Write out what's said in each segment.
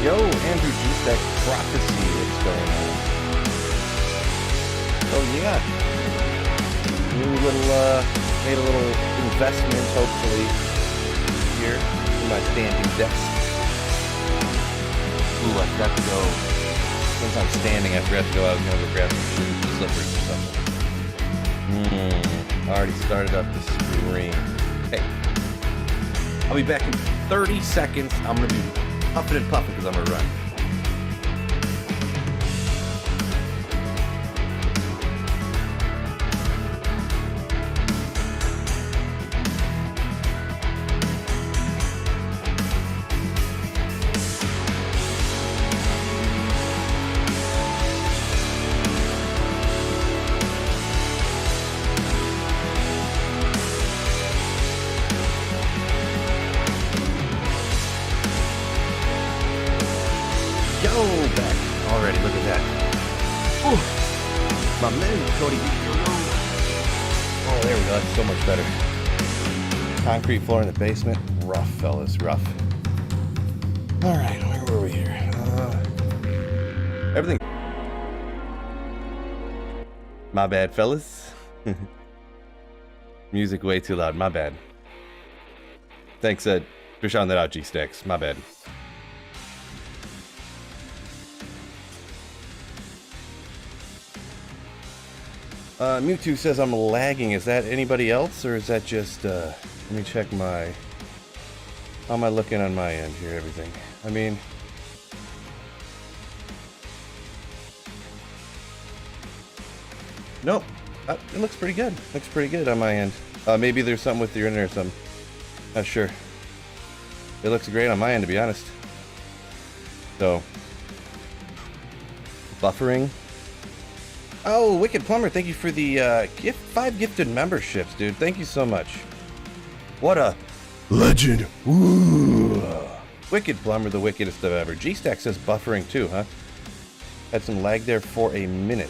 Yo, Andrew G-Stack Prophecy, what's going on? Oh yeah. New little, made a little investment, hopefully, here in my standing desk. Ooh, I forgot to go. Since I'm standing, I forgot to go out and go grab some shoes and slippers or something. I already started up the screen. Hey, I'll be back in 30 seconds. I'm gonna be huffing and puffing because I'm gonna run. Back already, look at that. Ooh, my man, Cody. Oh, there we go, that's so much better. Concrete floor in the basement. Rough, fellas, rough. Alright, where were we here? Everything. My bad, fellas. Music way too loud, my bad. Thanks, for shouting that out, G-Stacks, my bad. Mewtwo says I'm lagging. Is that anybody else, or is that just, let me check my, how am I looking on my end here, everything? I mean, nope, it looks pretty good. Looks pretty good on my end. Maybe there's something with your internet or something. Not sure. It looks great on my end, to be honest. So, buffering. Oh, Wicked Plumber, thank you for the 5 gifted memberships, dude. Thank you so much. What a legend. Ooh. Wicked Plumber, the wickedest of ever. G-Stack says buffering too, huh? Had some lag there for a minute.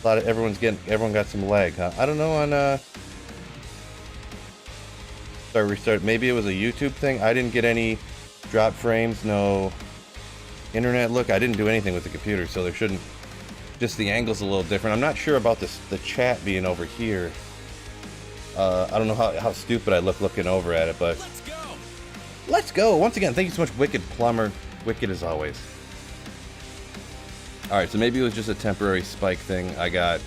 A lot of everyone got some lag, huh? I don't know on Sorry, restart. Maybe it was a YouTube thing. I didn't get any drop frames, no internet look. I didn't do anything with the computer, so there shouldn't. Just the angle's a little different. I'm not sure about the chat being over here. I don't know how stupid I look looking over at it, but let's go. Let's go. Once again, thank you so much, Wicked Plumber. Wicked as always. All right, so maybe it was just a temporary spike thing. I got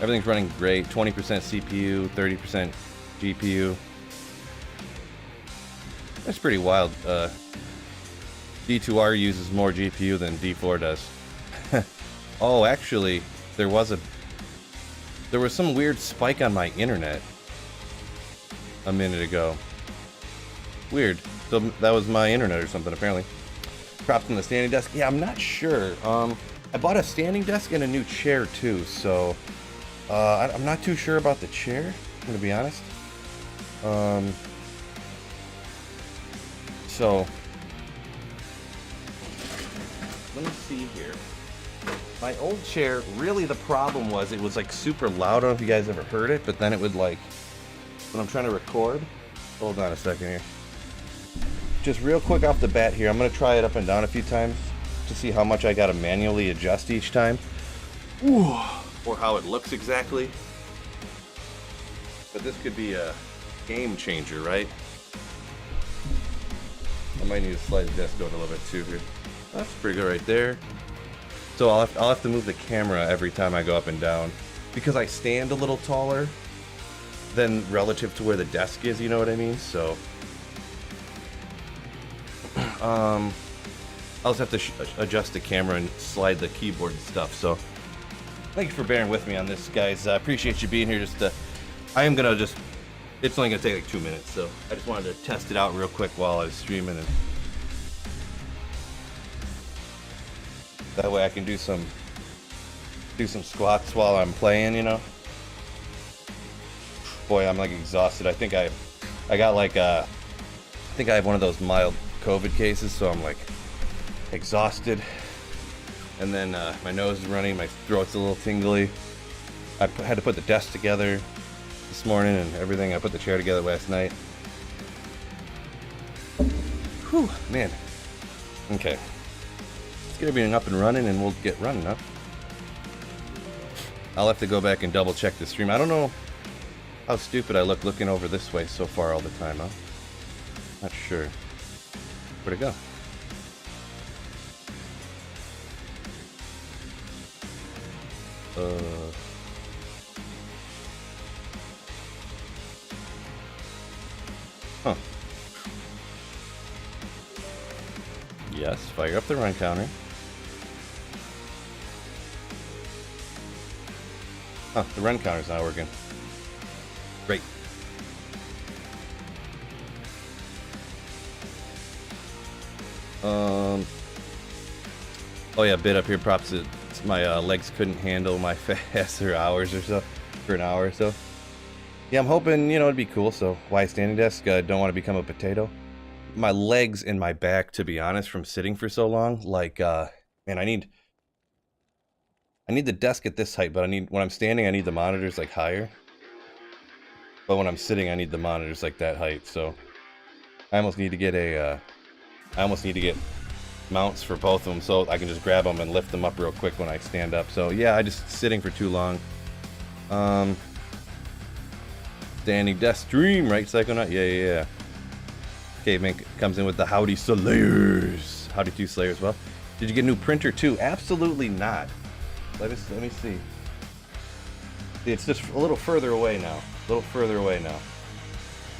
everything's running great. 20% CPU, 30% GPU. That's pretty wild. D2R uses more GPU than D4 does. Oh, actually, there was some weird spike on my internet a minute ago. Weird. So that was my internet or something, apparently. Props in the standing desk. Yeah, I'm not sure. I bought a standing desk and a new chair too, so I'm not too sure about the chair, I'm gonna be honest. So let me see here. My old chair, really the problem was it was like super loud. I don't know if you guys ever heard it, but then it would like, when I'm trying to record, hold on a second here. Just real quick off the bat here, I'm gonna try it up and down a few times to see how much I gotta manually adjust each time. Ooh, or how it looks exactly. But this could be a game changer, right? I might need to slide the desk going a little bit too here. That's pretty good right there. So I'll have to move the camera every time I go up and down because I stand a little taller than relative to where the desk is, you know what I mean? So I'll just have to adjust the camera and slide the keyboard and stuff. So thank you for bearing with me on this, guys. I appreciate you being here. It's only gonna take like 2 minutes, so I just wanted to test it out real quick while I was streaming, and that way I can do some squats while I'm playing, you know. Boy, I'm like exhausted. I think I have one of those mild COVID cases, so I'm like exhausted, and then my nose is running, my throat's a little tingly. I had to put the desk together this morning and everything. I put the chair together last night. Whew, man. Okay. Let's get everything up and running and we'll get running up. I'll have to go back and double check the stream. I don't know how stupid I look looking over this way so far all the time, huh? Not sure. Where'd it go? Huh. Yes, fire up the run counter. Huh, the run counter's not working. Great. Oh yeah, bit up here props it. My legs couldn't handle my faster hours or so for an hour or so. Yeah, I'm hoping, you know, it'd be cool. So why standing desk? Don't want to become a potato. My legs and my back, to be honest, from sitting for so long, like, man, I need the desk at this height, but when I'm standing, I need the monitors like higher. But when I'm sitting, I need the monitors like that height. So I almost need to get mounts for both of them so I can just grab them and lift them up real quick when I stand up. So yeah, I just sitting for too long. Standing desk stream, right, Psychonaut? Yeah. Caveman comes in with the Howdy Slayers. Howdy 2 Slayers. Well, did you get a new printer too? Absolutely not. Let me see. It's just a little further away now.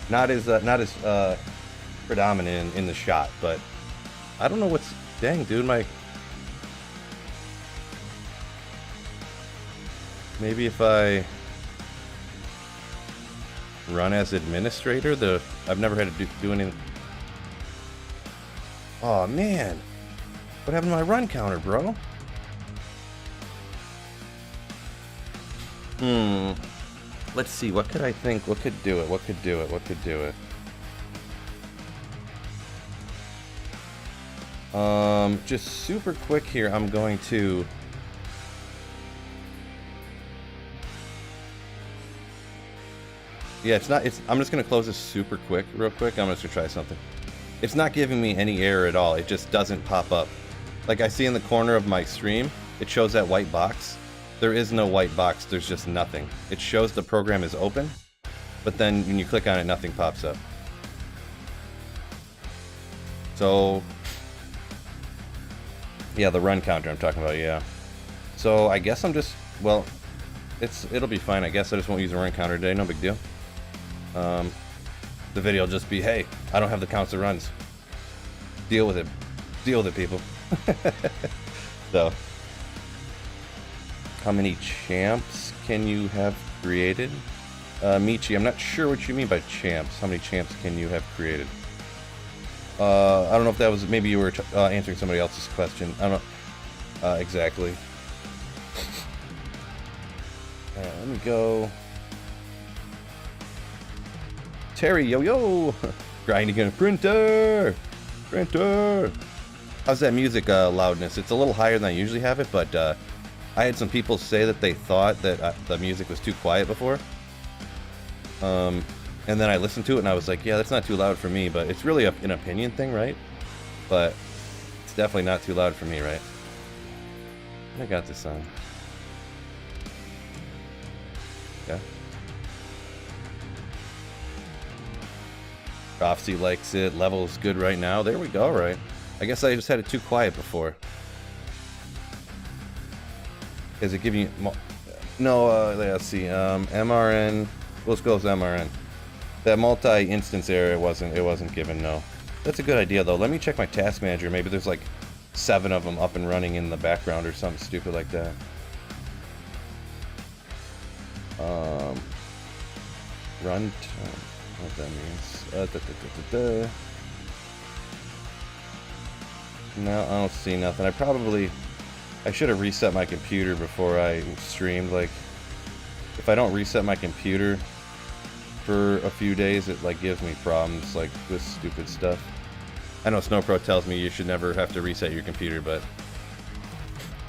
Not as predominant in the shot, but I don't know what's... Dang, dude, maybe if I run as administrator, I've never had to do anything. Oh man, what happened to my run counter, bro? Let's see, what could I think? What could do it? Just super quick here, I'm going to... Yeah, I'm just gonna close this real quick. I'm just gonna try something. It's not giving me any error at all. It just doesn't pop up. Like I see in the corner of my stream, it shows that white box. There is no white box, there's just nothing. It shows the program is open, but then when you click on it, nothing pops up. So, yeah, the run counter I'm talking about, yeah. So I guess I'm just, well, it'll be fine. I guess I just won't use a run counter today, no big deal. The video will just be, hey, I don't have the counts of runs. Deal with it. Deal with it, people. So, how many champs can you have created? Michi, I'm not sure what you mean by champs. How many champs can you have created? I don't know if that was, maybe you were answering somebody else's question. I don't know exactly. Let me go. Terry, yo! Grinding in a printer! How's that music loudness? It's a little higher than I usually have it, but I had some people say that they thought that the music was too quiet before. And then I listened to it and I was like, yeah, that's not too loud for me, but it's really an opinion thing, right? But it's definitely not too loud for me, right? I got this on. Yeah. Prophecy likes it. Level's good right now. There we go, right? I guess I just had it too quiet before. Is it giving you... No, let's see. MRN... Let's go with MRN. That multi-instance error, it wasn't given, no. That's a good idea, though. Let me check my task manager. Maybe there's like 7 of them up and running in the background or something stupid like that. Run... what that means. No, I don't see nothing. I should have reset my computer before I streamed. Like, if I don't reset my computer for a few days, it like gives me problems like this stupid stuff. I know Snowpro tells me you should never have to reset your computer, but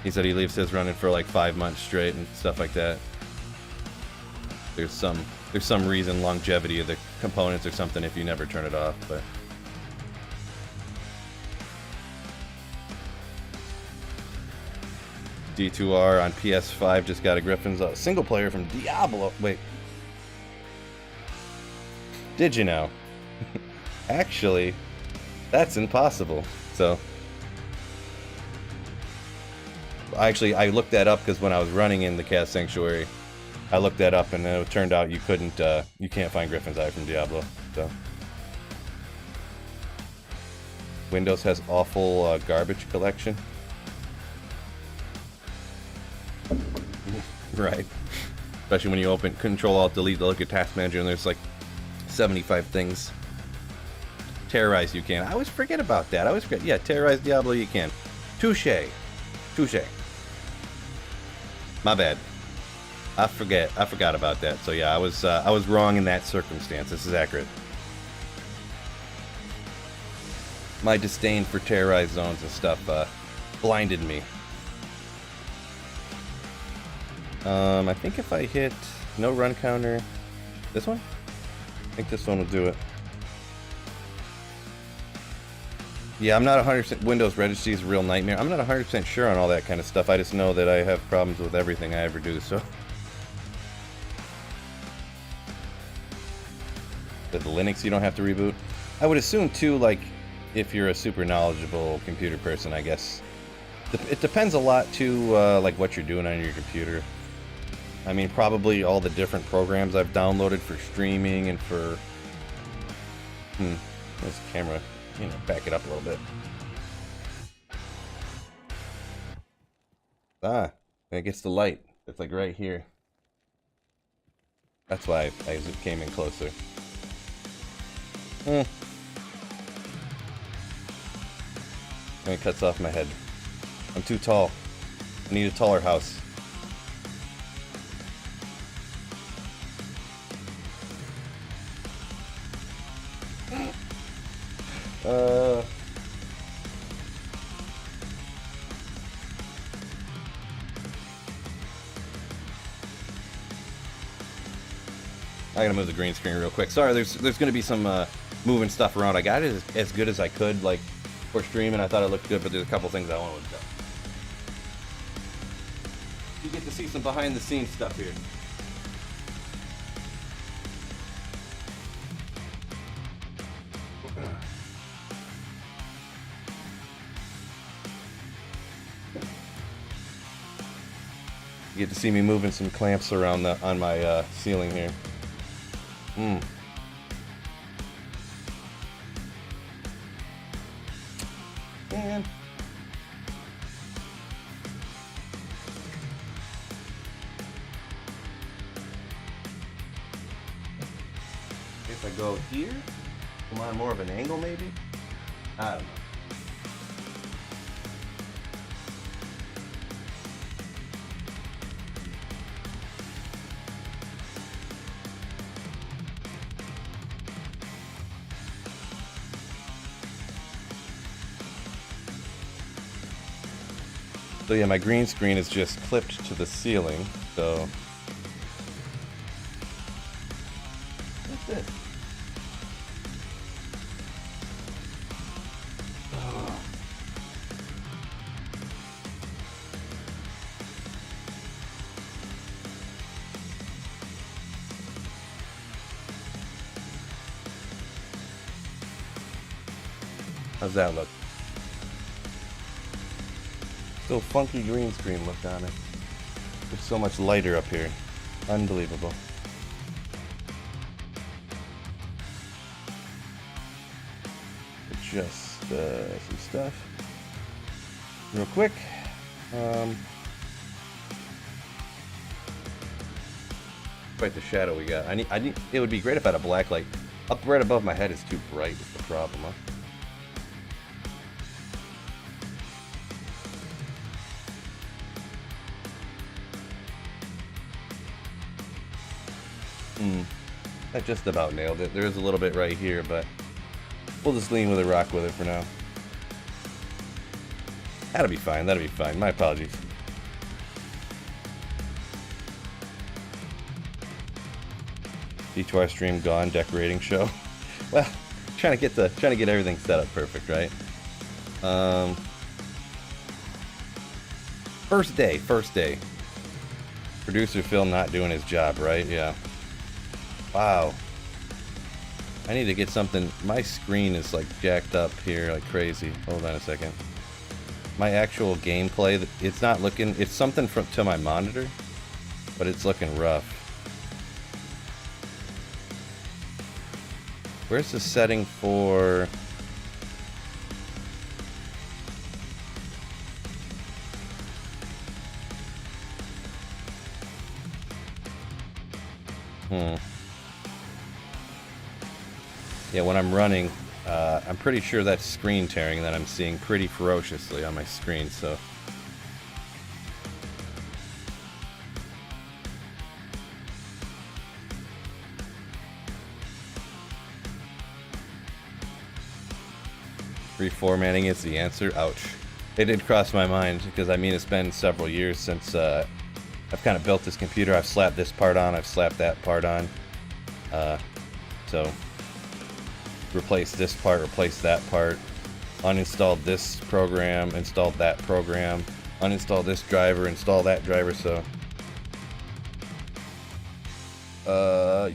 he said he leaves his running for like 5 months straight and stuff like that. There's some reason, longevity of the components or something if you never turn it off, but D2R on PS5 just got a Griffons single player from Diablo. Wait. Did you know? Actually, that's impossible. So, I looked that up because when I was running in the Cast Sanctuary, I looked that up and it turned out you can't find Griffon's Eye from Diablo. So, Windows has awful garbage collection. Right. Especially when you open Control-Alt-Delete to look at Task Manager and there's like 75 things. Terrorize you can. I always forget about that. I always forget. Yeah, terrorize Diablo you can. Touche. Touche. My bad. I forgot about that. So yeah, I was wrong in that circumstance. This is accurate. My disdain for terrorized zones and stuff blinded me. I think if I hit no run counter, this one? I think this one will do it. Yeah, I'm not 100%. Windows registry is a real nightmare. I'm not 100% sure on all that kind of stuff. I just know that I have problems with everything I ever do, so. With Linux, you don't have to reboot. I would assume, too, like, if you're a super knowledgeable computer person, I guess. It depends a lot, too, like, what you're doing on your computer. I mean, probably all the different programs I've downloaded for streaming and for... There's the camera. You know, back it up a little bit. Ah, it gets the light. It's like right here. That's why I came in closer. And it cuts off my head. I'm too tall. I need a taller house. I gotta move the green screen real quick. Sorry, there's gonna be some moving stuff around. I got it as good as I could, like for streaming. I thought it looked good, but there's a couple things I want to do. You get to see some behind the scenes stuff here. You get to see me moving some clamps around on my ceiling here. Man. If I go here, come on more of an angle maybe? I don't know. So yeah, my green screen is just clipped to the ceiling, so... What's this? Oh. How's that look? Still funky green screen look on it. It's so much lighter up here. Unbelievable. Adjust some stuff real quick. Quite the shadow we got. I need. It would be great if I had a black light. Up right above my head is too bright. Is the problem, huh? I just about nailed it. There is a little bit right here, but we'll just lean with it, rock with it for now. That'll be fine. That'll be fine. My apologies. D2R stream gone. Decorating show. Well, trying to get everything set up perfect, right? First day, first day. Producer Phil not doing his job, right? Yeah. Wow. I need to get something. My screen is like jacked up here like crazy. Hold on a second. My actual gameplay, it's not looking, it's something from to my monitor, but it's looking rough. Where's the setting for... Yeah, when I'm running, I'm pretty sure that's screen tearing that I'm seeing pretty ferociously on my screen, so... Reformatting is the answer. Ouch. It did cross my mind, because I mean it's been several years since I've kind of built this computer. I've slapped this part on, I've slapped that part on. So... replace this part, replace that part, uninstalled this program, installed that program, uninstall this driver, install that driver, so...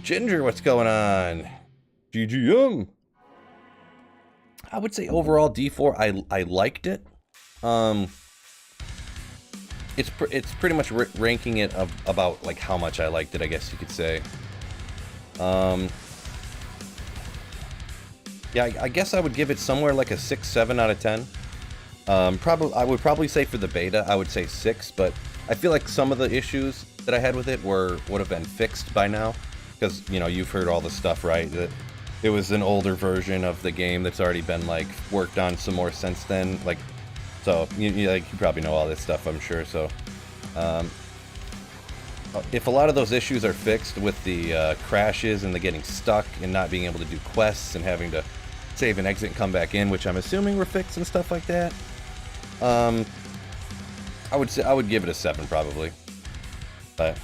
Ginger, what's going on? GGM! I would say overall D4, I liked it. It's pretty much ranking it about like how much I liked it, I guess you could say. Yeah, I guess I would give it somewhere like a 6-7 out of 10. I would probably say for the beta, I would say 6, but I feel like some of the issues that I had with it would have been fixed by now, because you know you've heard all the stuff, right? That it was an older version of the game that's already been like worked on some more since then, like so you probably know all this stuff, I'm sure. So if a lot of those issues are fixed with the crashes and the getting stuck and not being able to do quests and having to save and exit and come back in, which I'm assuming were fixed and stuff like that, I would give it a 7 probably. But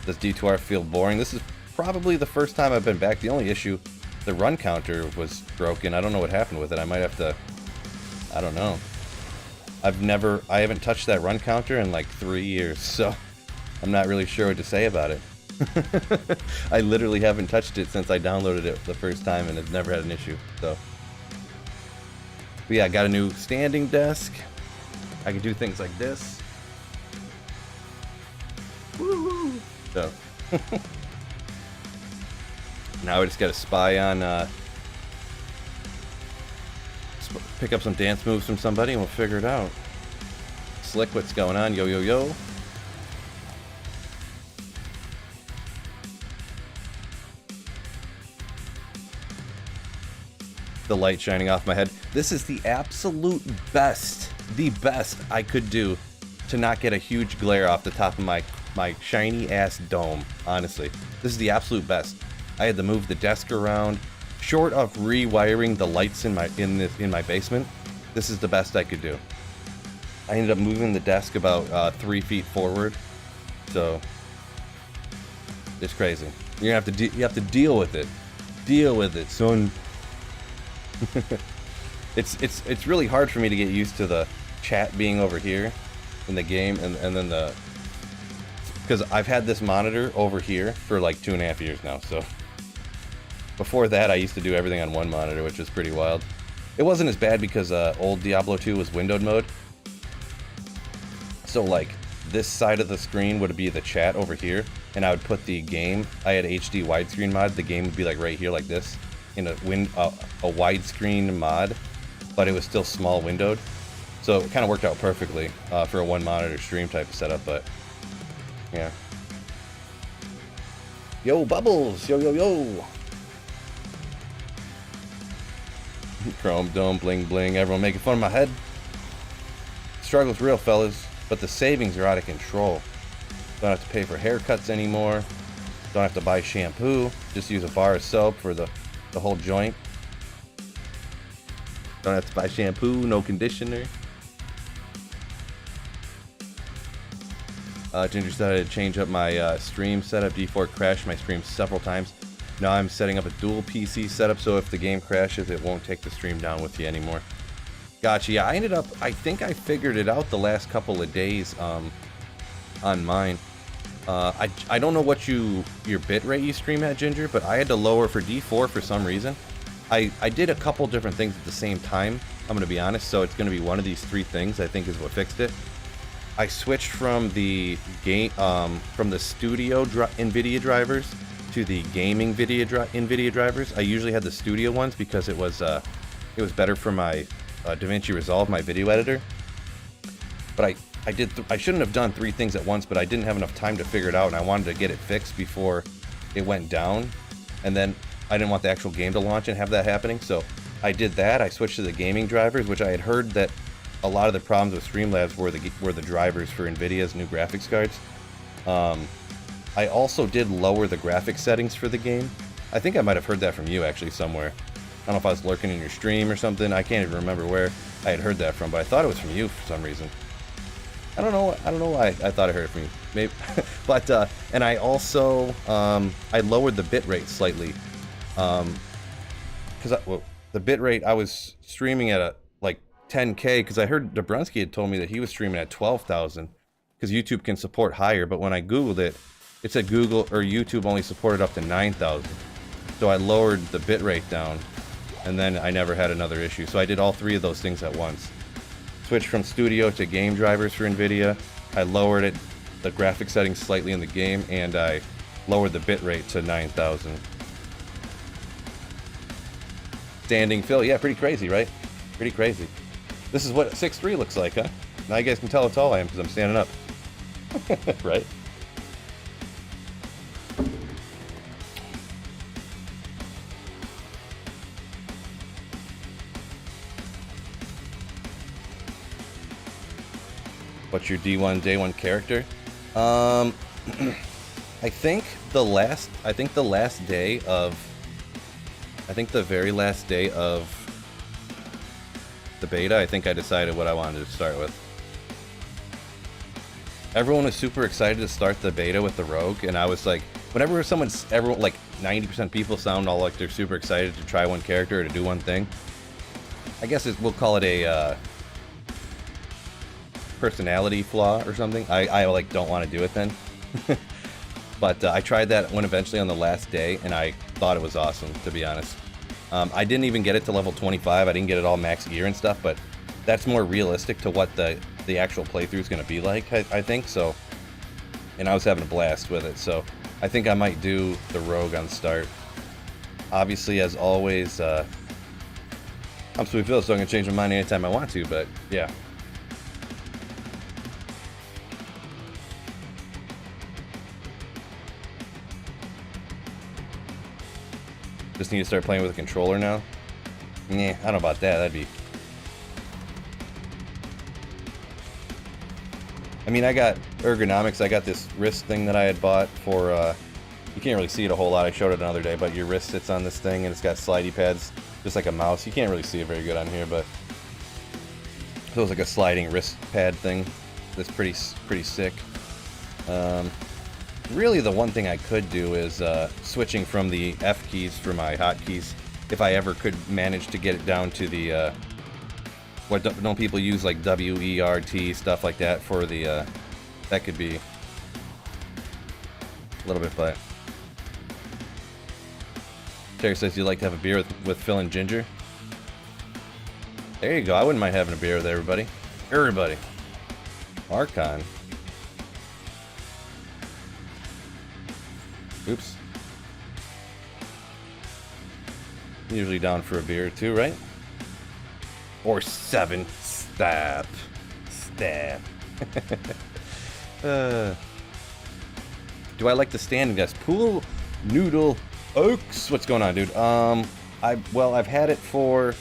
does D2R feel boring? This is probably the first time I've been back. The only issue, the run counter was broken. I don't know what happened with it. I might have to, I don't know. I haven't touched that run counter in like 3 years, so I'm not really sure what to say about it. I literally haven't touched it since I downloaded it the first time, and I've never had an issue. So, but yeah, I got a new standing desk. I can do things like this. Woohoo! So now I just got to spy on, pick up some dance moves from somebody, and we'll figure it out. Slick, what's going on? Yo, yo, yo. The light shining off my head. This is the absolute best, the best I could do to not get a huge glare off the top of my shiny ass dome. Honestly, this is the absolute best. I had to move the desk around. Short of rewiring the lights in my basement, this is the best I could do. I ended up moving the desk about 3 feet forward, so it's crazy. You have to deal with it. Deal with it, son. It's really hard for me to get used to the chat being over here in the game, and then because I've had this monitor over here for like 2.5 years now. So before that, I used to do everything on one monitor, which was pretty wild. It wasn't as bad because old Diablo 2 was windowed mode. So like this side of the screen would be the chat over here, and I would put the game. I had HD widescreen mod. The game would be like right here, like this, in a widescreen mod, but it was still small windowed. So it kind of worked out perfectly for a one monitor stream type of setup. But yeah. Yo, Bubbles! Yo, yo, yo! Chrome Dome, bling bling, everyone making fun of my head. Struggle's real, fellas, but the savings are out of control. Don't have to pay for haircuts anymore. Don't have to buy shampoo. Just use a bar of soap for the whole joint. Don't have to buy shampoo, no conditioner. Ginger said I had to change up my stream setup. D4 crashed my stream several times. Now I'm setting up a dual PC setup, so if the game crashes, it won't take the stream down with you anymore. Gotcha. Yeah, I think I figured it out the last couple of days on mine. I don't know what your bitrate you stream at, Ginger, but I had to lower for D4 for some reason. I did a couple different things at the same time, I'm going to be honest, so it's going to be one of these three things I think is what fixed it. I switched from the studio NVIDIA drivers to the gaming NVIDIA drivers. I usually had the studio ones because it was better for my DaVinci Resolve, my video editor. But I shouldn't have done three things at once, but I didn't have enough time to figure it out, and I wanted to get it fixed before it went down. And then I didn't want the actual game to launch and have that happening, so I did that. I switched to the gaming drivers, which I had heard that a lot of the problems with Streamlabs were the drivers for NVIDIA's new graphics cards. I also did lower the graphics settings for the game. I think I might have heard that from you actually somewhere. I don't know if I was lurking in your stream or something. I can't even remember where I had heard that from, but I thought it was from you for some reason. I don't know why I thought I heard it from you. Maybe, but and I also I lowered the bitrate slightly, because the bitrate I was streaming at like 10K, because I heard Dobrunsky had told me that he was streaming at 12,000 because YouTube can support higher, but when I googled it, it said Google or YouTube only supported up to 9,000. So I lowered the bitrate down, and then I never had another issue. So I did all three of those things at once. Switched from studio to game drivers for NVIDIA. I lowered the graphic settings slightly in the game, and I lowered the bitrate to 9,000. Standing Phil, yeah, pretty crazy, right? Pretty crazy. This is what 6'3" looks like, huh? Now you guys can tell how tall I am because I'm standing up. Right? What's your D1 day one character? I think the very last day of the beta, I think I decided what I wanted to start with. Everyone was super excited to start the beta with the rogue, and I was like, whenever everyone, like 90% people sound all like they're super excited to try one character or to do one thing. I guess we'll call it a personality flaw or something. I like don't want to do it then. But I tried that one eventually on the last day, and I thought it was awesome, to be honest. I didn't even get it to level 25. I didn't get it all max gear and stuff, but that's more realistic to what the actual playthrough is going to be like, I think. So, and I was having a blast with it, so I think I might do the rogue on start. Obviously, as always, I'm Sweet Phil, so I'm going to change my mind anytime I want to, but yeah. Just need to start playing with a controller now? Nah, I don't know about that. That'd be... I mean, I got Ergonomics. I got this wrist thing that I had bought for, you can't really see it a whole lot. I showed it another day, but your wrist sits on this thing, and it's got slidey pads, just like a mouse. You can't really see it very good on here, but... So it's like a sliding wrist pad thing. That's pretty sick. Really, the one thing I could do is switching from the F keys for my hotkeys, if I ever could manage to get it down to the, what don't people use, like WERT, stuff like that for the, that could be a little bit, but... Terry says you'd like to have a beer with Phil and Ginger. There you go, I wouldn't mind having a beer with everybody. Everybody. Archon. Oops. Usually down for a beer or two, right? Or 7. Stab. Do I like the standing desk? Pool Noodle Oaks. What's going on, dude? I've had it for...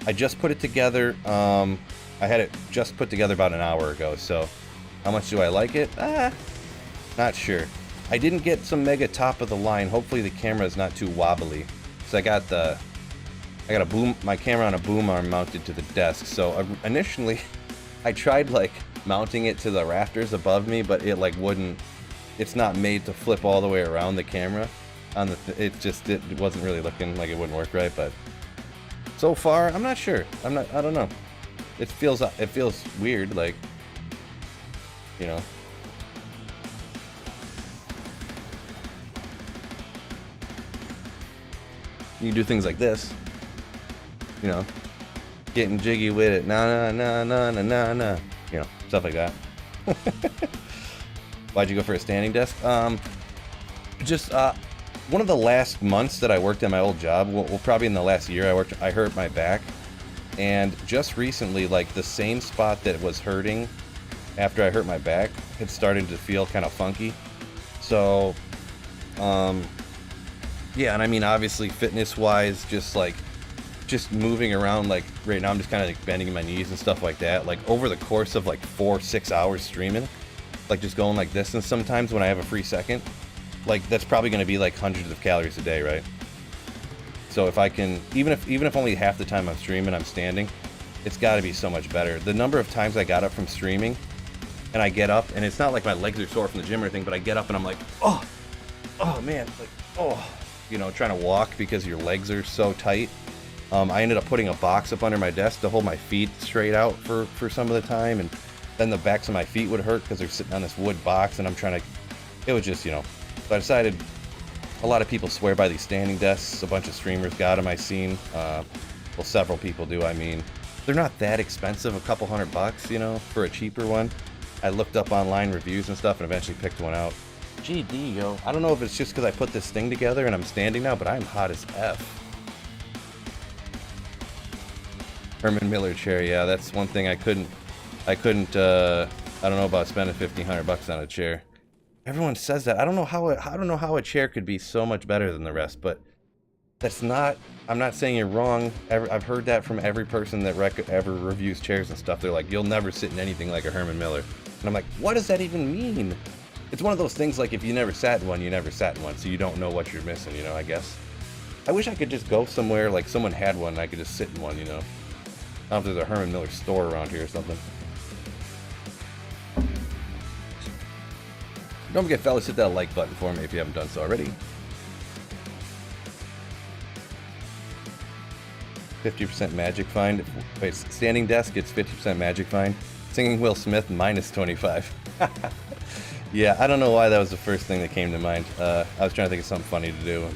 I just put it together. I had it just put together about an hour ago, so... How much do I like it? Not sure. I didn't get some mega top of the line. Hopefully the camera is not too wobbly. So I got a boom, my camera on a boom arm mounted to the desk. So initially, I tried like mounting it to the rafters above me, but it like wouldn't. It's not made to flip all the way around the camera. It wasn't really looking like it wouldn't work right. But so far, I'm not sure. I don't know. It feels weird, like, you know. You can do things like this, you know, getting jiggy with it, nah, you know, stuff like that. Why'd you go for a standing desk? Just one of the last months that I worked at my old job, well, probably in the last year I hurt my back, and just recently, like, the same spot that was hurting after I hurt my back, it's starting to feel kind of funky. So, yeah, and I mean, obviously, fitness-wise, just moving around, like, right now I'm just kind of, like, bending my knees and stuff like that. Like, over the course of, like, 4-6 hours streaming, like, just going like this, and sometimes when I have a free second, like, that's probably going to be, like, hundreds of calories a day, right? So if I can, even if only half the time I'm streaming, I'm standing, it's got to be so much better. The number of times I got up from streaming, and I get up, and it's not like my legs are sore from the gym or anything, but I get up and I'm like, oh man, like, oh, you know, trying to walk because your legs are so tight. I ended up putting a box up under my desk to hold my feet straight out for some of the time, and then the backs of my feet would hurt because they're sitting on this wood box, and I'm trying to, it was just, you know, so I decided, a lot of people swear by these standing desks, a bunch of streamers got them, I've seen, well, several people do, I mean, they're not that expensive, a couple $100, you know, for a cheaper one. I looked up online reviews and stuff and eventually picked one out. GD, yo. I don't know if it's just because I put this thing together and I'm standing now, but I'm hot as F. Herman Miller chair, yeah, that's one thing I couldn't, I don't know about spending $1,500 on a chair. Everyone says that. I don't know how a chair could be so much better than the rest, but that's not, I'm not saying you're wrong. I've heard that from every person that ever reviews chairs and stuff. They're like, you'll never sit in anything like a Herman Miller. And I'm like, what does that even mean? It's one of those things, like, if you never sat in one, you never sat in one, so you don't know what you're missing, you know, I guess. I wish I could just go somewhere, like someone had one, and I could just sit in one, you know. I don't know if there's a Herman Miller store around here or something. Don't forget, fellas, hit that like button for me if you haven't done so already. 50% magic find. Wait, standing desk gets 50% magic find. Singing Will Smith, minus 25. Yeah, I don't know why that was the first thing that came to mind. I was trying to think of something funny to do.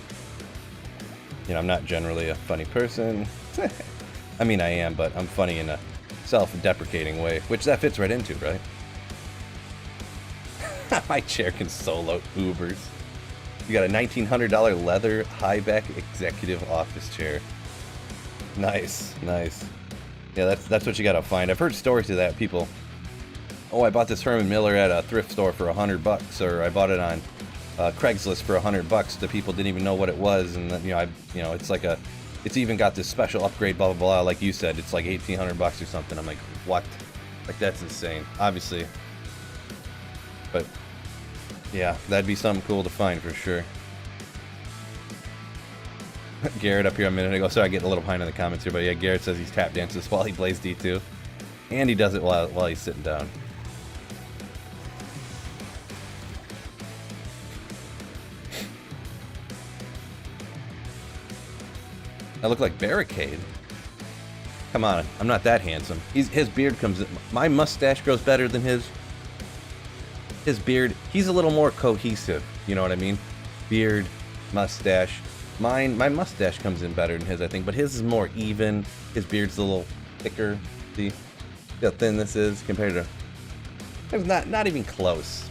You know, I'm not generally a funny person. I mean, I am, but I'm funny in a self-deprecating way, which that fits right into, right? My chair can solo Ubers. You got a $1,900 leather high-back executive office chair. Nice, nice. Yeah, that's what you gotta find. I've heard stories of that. People, oh, I bought this Herman Miller at a thrift store for $100, or I bought it on Craigslist for $100. The people didn't even know what it was, and you know, it's like it's even got this special upgrade, blah blah blah. Like you said, it's like $1,800 or something. I'm like, what? Like, that's insane. Obviously. But yeah, that'd be something cool to find for sure. Garrett up here a minute ago. Sorry, I get a little behind in the comments here, but yeah, Garrett says he's tap dances while he plays D2, and he does it while he's sitting down. I look like Barricade. Come on, I'm not that handsome. His beard comes in. My mustache grows better than his. His beard, he's a little more cohesive, you know what I mean? Beard, mustache. My mustache comes in better than his, I think, but his is more even. His beard's a little thicker. See how thin this is compared to... It's not even close.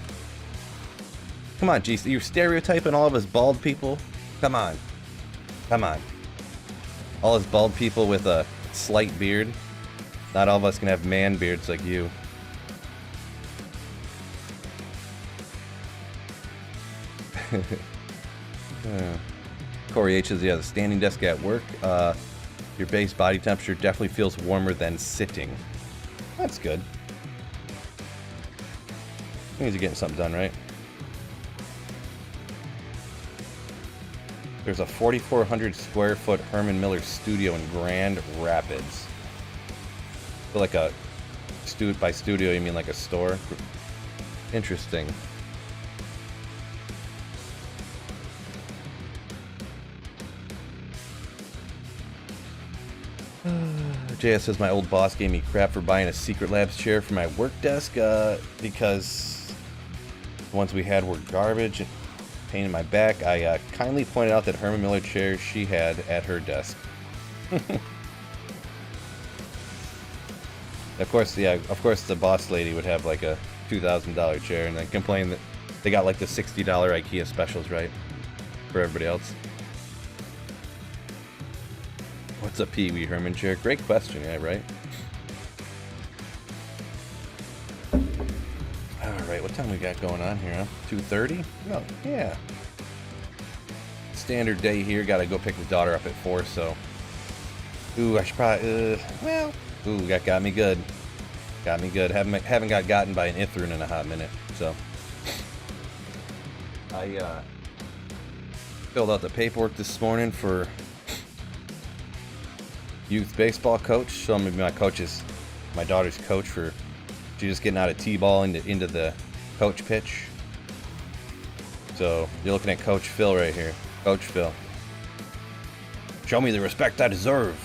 Come on, G, you're stereotyping all of us bald people? Come on. Come on. All us bald people with a slight beard? Not all of us can have man beards like you. Corey H says, yeah, the standing desk at work, your base body temperature definitely feels warmer than sitting. That's good. Means you're getting something done, right? There's a 4,400 square foot Herman Miller studio in Grand Rapids. So like a by studio you mean like a store? Interesting. JS says my old boss gave me crap for buying a Secret Labs chair for my work desk because the ones we had were garbage and pain in my back. I kindly pointed out that Herman Miller chair she had at her desk. Of course, yeah, of course the boss lady would have like a $2,000 chair and then complain that they got like the $60 IKEA specials, right? For everybody else. What's a Pee Wee Herman chair? Great question, yeah, right? Alright, what time we got going on here, huh? 2:30? Oh, yeah. Standard day here, gotta go pick the daughter up at 4, so... Ooh, I should probably, well... Ooh, that got me good. Got me good. Haven't got gotten by an Ithrin in a hot minute, so... I, filled out the paperwork this morning for... youth baseball coach, so I'm gonna be my coach's, my daughter's coach for... She's just getting out of T-ball into the coach pitch. So, you're looking at Coach Phil right here. Coach Phil. Show me the respect I deserve.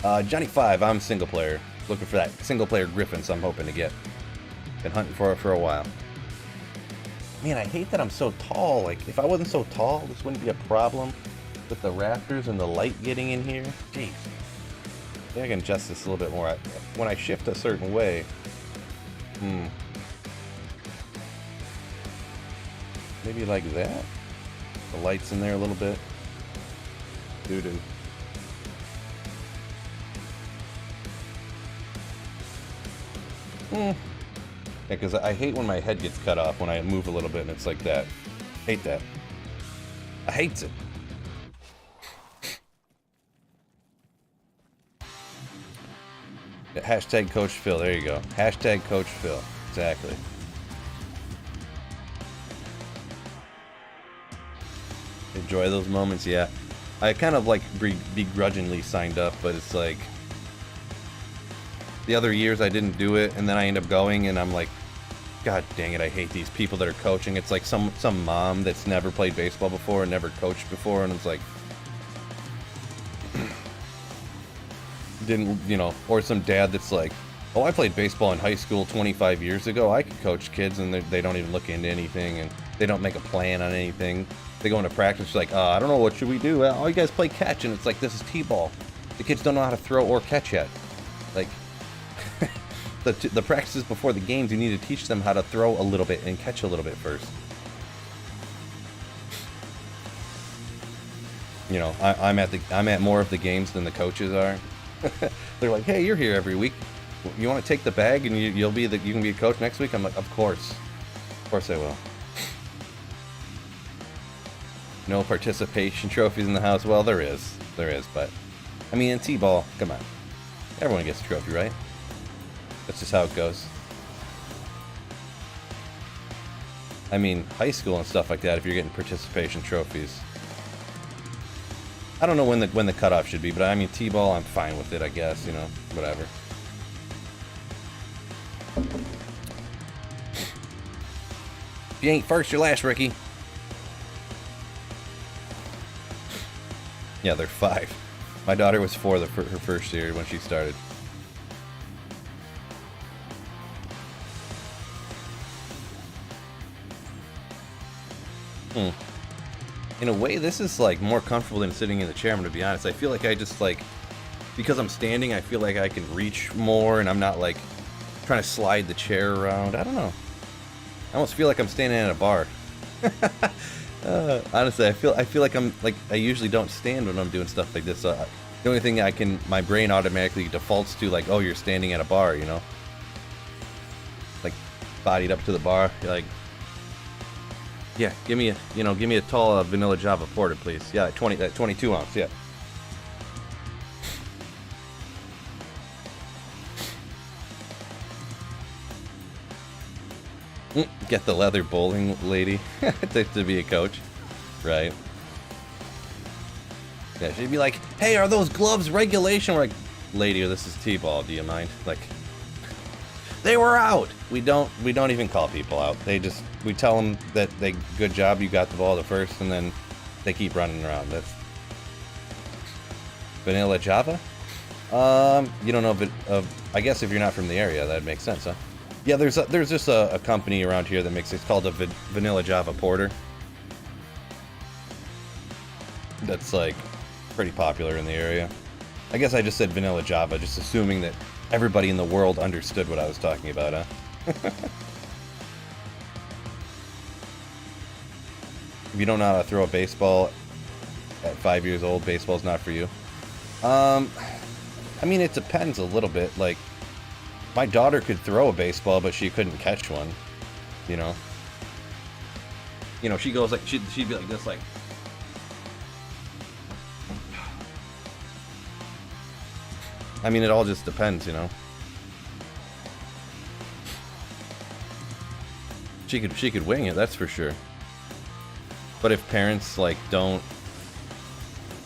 Johnny 5, I'm single player. Looking for that single player Griffons I'm hoping to get. Been hunting for it for a while. Man, I hate that I'm so tall. Like, if I wasn't so tall, this wouldn't be a problem with the rafters and the light getting in here. Jeez. I think I can adjust this a little bit more. When I shift a certain way... Maybe like that? The light's in there a little bit. Doo-doo. Yeah, because I hate when my head gets cut off when I move a little bit and it's like that. Hate that. I hate it. Yeah, hashtag Coach Phil. There you go. Hashtag Coach Phil. Exactly. Enjoy those moments, yeah. I kind of like begrudgingly signed up, but it's like the other years I didn't do it, and then I end up going, and I'm like, God dang it, I hate these people that are coaching. It's like some mom that's never played baseball before and never coached before, and it's like, didn't, you know, or some dad that's like, oh, I played baseball in high school 25 years ago. I could coach kids, and they don't even look into anything, and they don't make a plan on anything. They go into practice like, I don't know, what should we do? Oh, you guys play catch, and it's like, this is T-ball. The kids don't know how to throw or catch yet. Like, the practices before the games, you need to teach them how to throw a little bit and catch a little bit first. You know, I'm at more of the games than the coaches are. They're like, hey, you're here every week. You want to take the bag and you can be a coach next week? I'm like, of course I will. No participation trophies in the house. Well, there is, but I mean, in T-ball, come on, everyone gets a trophy, right? That's just how it goes. I mean, high school and stuff like that, if you're getting participation trophies. I don't know when the cutoff should be, but I mean, T-ball, I'm fine with it, I guess, you know, whatever. If you ain't first, you're last, Ricky. Yeah, they're 5. My daughter was 4 her first year when she started. In a way, this is like more comfortable than sitting in the chair, I'm gonna be honest. I feel like I just like, because I'm standing, I feel like I can reach more and I'm not like trying to slide the chair around. I don't know. I almost feel like I'm standing at a bar. Honestly, I feel like I'm like, I usually don't stand when I'm doing stuff like this. The only thing my brain automatically defaults to, like, oh, you're standing at a bar, you know? Like, bodied up to the bar, you're like, yeah, give me a tall vanilla Java Porter, please. Yeah, that 22 ounce, yeah. Get the leather bowling lady to be a coach, right? Yeah, she'd be like, hey, are those gloves regulation? We're like, lady, this is T-ball, do you mind? Like, they were out. We don't even call people out. We tell them that good job, you got the ball the first, and then they keep running around. Vanilla Java? You don't know I guess if you're not from the area, that makes sense, huh? Yeah, there's just a company around here that makes it's called a Vanilla Java Porter. That's like pretty popular in the area. I guess I just said Vanilla Java, just assuming that everybody in the world understood what I was talking about, huh? If you don't know how to throw a baseball at 5 years old, baseball's not for you. I mean, it depends a little bit. Like, my daughter could throw a baseball, but she couldn't catch one. You know? You know, she goes like, she'd be like this, like... I mean, it all just depends, you know? She could wing it, that's for sure. But if parents, like, don't,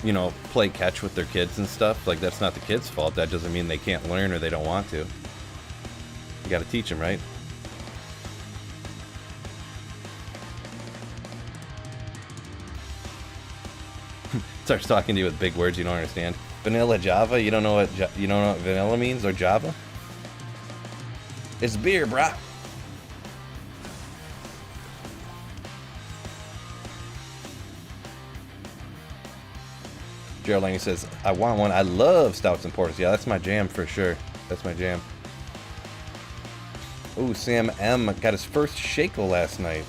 you know, play catch with their kids and stuff, like, that's not the kid's fault. That doesn't mean they can't learn or they don't want to. You gotta teach them, right? Starts talking to you with big words you don't understand. Vanilla Java? You don't know what vanilla means, or Java? It's beer, brah. Gerald Lange says, I want one. I love stouts and porters. Yeah, that's my jam for sure. That's my jam. Ooh, Sam M got his first Shaco last night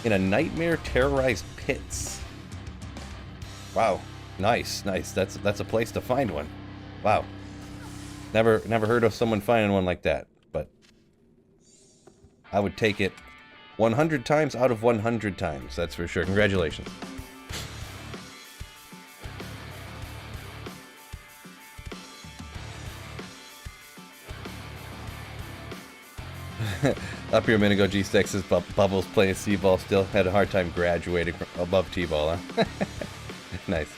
in a nightmare terrorized pits. Wow. Nice, nice. That's a place to find one. Wow. Never heard of someone finding one like that, but I would take it 100 times out of 100 times. That's for sure. Congratulations. Up here a minute ago, G-Stex says Bubbles playing C-ball still had a hard time graduating above T-ball, huh? Nice.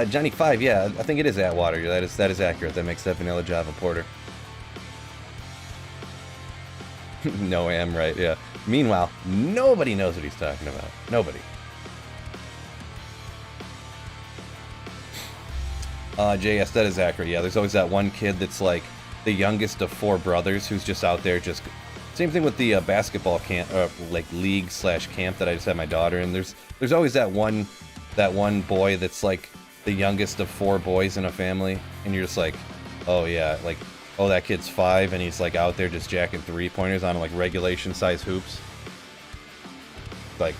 Johnny 5, yeah, I think it is Atwater. That is accurate. That makes that Vanilla Java Porter. No, am right, yeah. Meanwhile, nobody knows what he's talking about. Nobody. JS, that is accurate. Yeah, there's always that one kid that's like the youngest of 4 brothers who's just out there just... Same thing with the basketball camp, like league/camp that I just had my daughter in. There's always that one boy that's like the youngest of 4 boys in a family, and you're just like, oh yeah, like, oh, that kid's 5 and he's like out there just jacking 3-pointers on like regulation size hoops. Like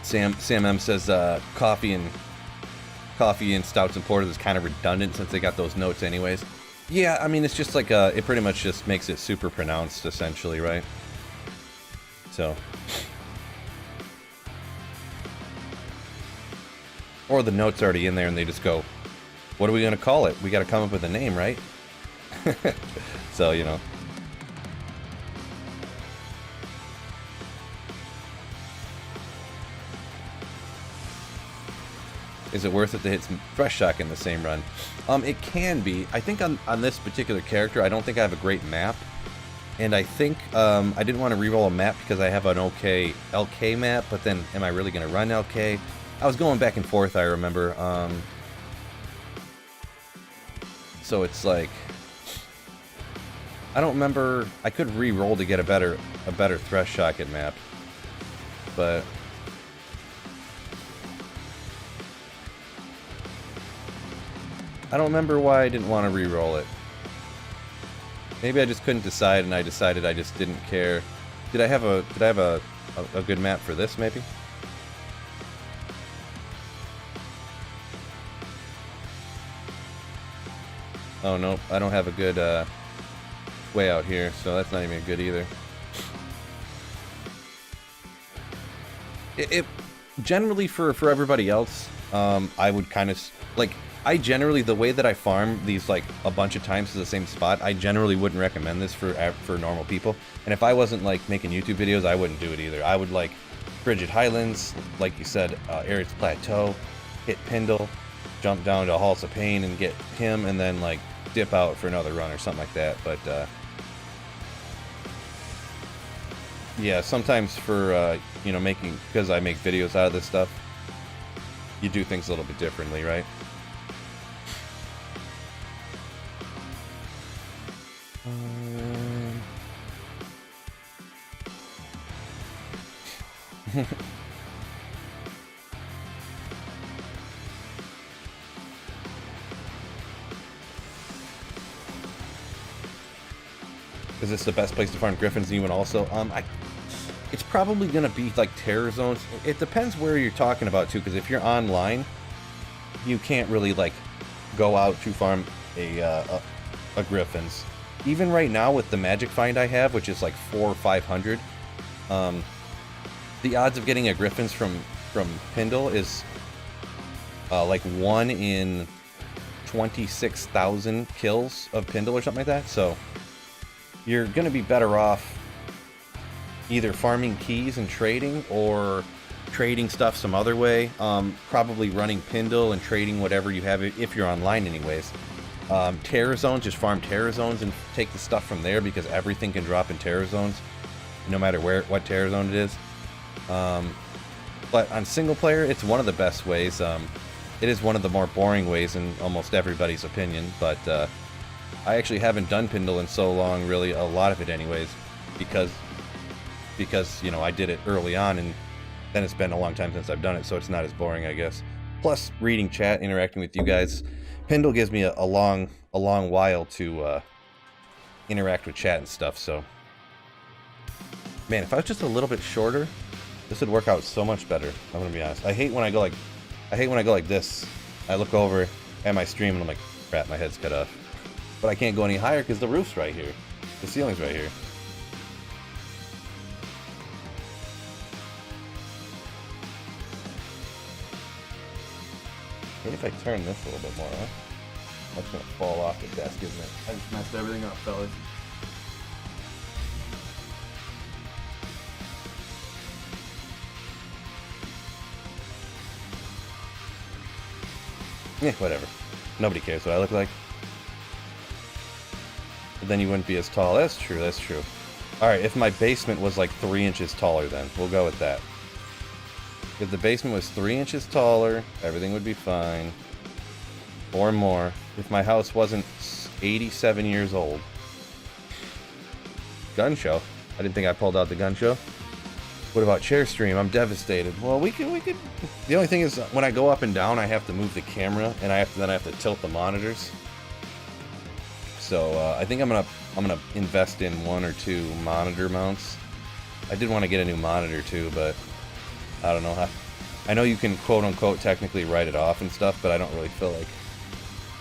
Sam M says coffee and stouts and porters is kind of redundant since they got those notes anyways. Yeah, I mean, it's just like it pretty much just makes it super pronounced essentially, right? So, or the note's already in there and they just go, what are we gonna call it? We got to come up with a name, right? So, you know. Is it worth it to hit some Fresh Shock in the same run? It can be. I think on this particular character, I don't think I have a great map. And I think I didn't want to reroll a map because I have an okay LK map, but then am I really going to run LK? I was going back and forth, I remember. So it's like... I don't remember... I could re-roll to get a better Thresh Shocket map. But... I don't remember why I didn't want to re-roll it. Maybe I just couldn't decide, and I decided I just didn't care. Did I have a good map for this, maybe? Oh, no, I don't have a good way out here, so that's not even good either. It generally, for everybody else, I would kind of, like... I generally, the way that I farm these like a bunch of times to the same spot, I generally wouldn't recommend this for normal people. And if I wasn't like making YouTube videos, I wouldn't do it either. I would like Frigid Highlands, like you said, Ares Plateau, hit Pindle, jump down to Halls of Pain and get him, and then like dip out for another run or something like that. But yeah, sometimes for you know, because I make videos out of this stuff, you do things a little bit differently, right? Is this the best place to farm Griffons even also? It's probably going to be like terror zones. It depends where you're talking about too, because if you're online, you can't really like go out to farm a Griffons. Even right now with the magic find I have, which is like 400 or 500, the odds of getting a Griffons from Pindle is like 1 in 26,000 kills of Pindle or something like that. So you're going to be better off either farming keys and trading, or trading stuff some other way. Probably running Pindle and trading whatever you have if you're online anyways. Terror zones, just farm terror zones and take the stuff from there, because everything can drop in terror zones, no matter what terror zone it is. But on single player, it's one of the best ways. It is one of the more boring ways in almost everybody's opinion, but I actually haven't done Pindle in so long, really, a lot of it anyways, because you know, I did it early on, and then it's been a long time since I've done it, so it's not as boring, I guess. Plus, reading chat, interacting with you guys, Pindle gives me a long while to interact with chat and stuff. So, man, if I was just a little bit shorter, this would work out so much better. I'm gonna be honest. I hate when I go like this. I look over at my stream and I'm like, crap, my head's cut off. But I can't go any higher because the roof's right here. The ceiling's right here. Maybe if I turn this a little bit more, huh? That's gonna fall off the desk, isn't it? I just messed everything up, fellas. Yeah, whatever. Nobody cares what I look like. But then you wouldn't be as tall. That's true, that's true. Alright, if my basement was like 3 inches taller, then we'll go with that. If the basement was 3 inches taller, everything would be fine. Or more. If my house wasn't 87 years old. Gun show. I didn't think I pulled out the gun show. What about chair stream? I'm devastated. Well, we could. The only thing is, when I go up and down, I have to move the camera, and I have to tilt the monitors. So I think I'm gonna invest in 1 or 2 monitor mounts. I did want to get a new monitor too, but I don't know how. I know you can quote unquote technically write it off and stuff, but I don't really feel like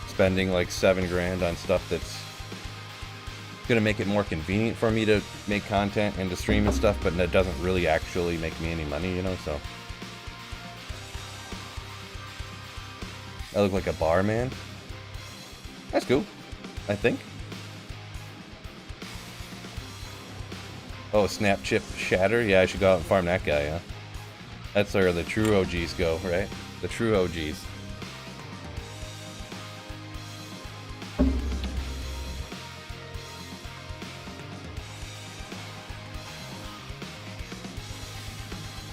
spending like $7 grand on stuff that's gonna make it more convenient for me to make content and to stream and stuff, but that doesn't really actually make me any money, you know. So I look like a barman. That's cool, I think. Oh, snap, chip, shatter. Yeah, I should go out and farm that guy, huh? That's where the true OGs go, right? The true OGs.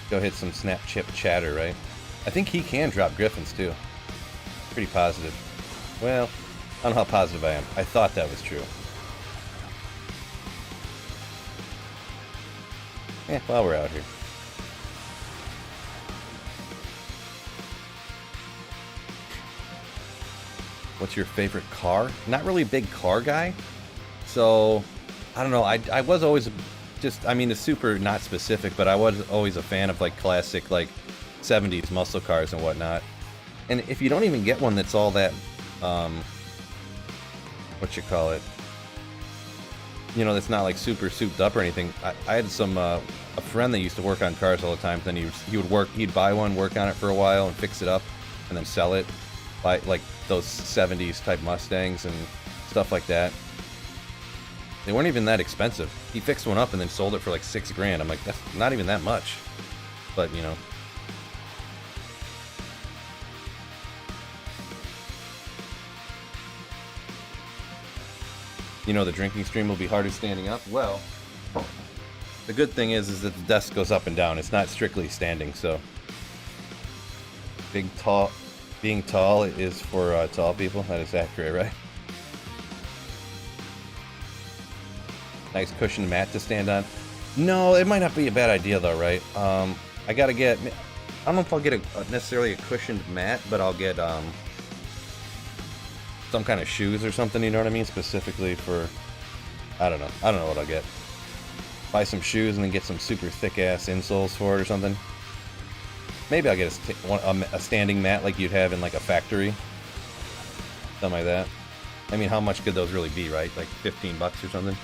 Go hit some snap, chip, chatter, right? I think he can drop Griffons too. Pretty positive. Well, I don't know how positive I am. I thought that was true. Yeah, while we're out here. What's your favorite car? Not really a big car guy. So, I don't know. I was always just, I mean, it's super not specific, but I was always a fan of like classic, like 70s muscle cars and whatnot. And if you don't even get one that's all that, what you call it, you know, that's not like super souped up or anything. I had some, a friend that used to work on cars all the time. Then he'd buy one, work on it for a while and fix it up and then sell it. Buy like those 70s type Mustangs and stuff like that. They weren't even that expensive. He fixed one up and then sold it for like $6 grand. I'm like, that's not even that much. But, you know. you know, the drinking stream will be harder standing up. Well, the good thing is that the desk goes up and down. It's not strictly standing, so being tall is for tall people. That is accurate, right? Nice cushioned mat to stand on. No, it might not be a bad idea though, right? I gotta get. I don't know if I'll get necessarily a cushioned mat, but I'll get some kind of shoes or something. You know what I mean? Specifically for, I don't know. I don't know what I'll get. Buy some shoes and then get some super thick ass insoles for it or something. Maybe I'll get a standing mat like you'd have in like a factory. Something like that. I mean, how much could those really be, right? Like 15 bucks or something.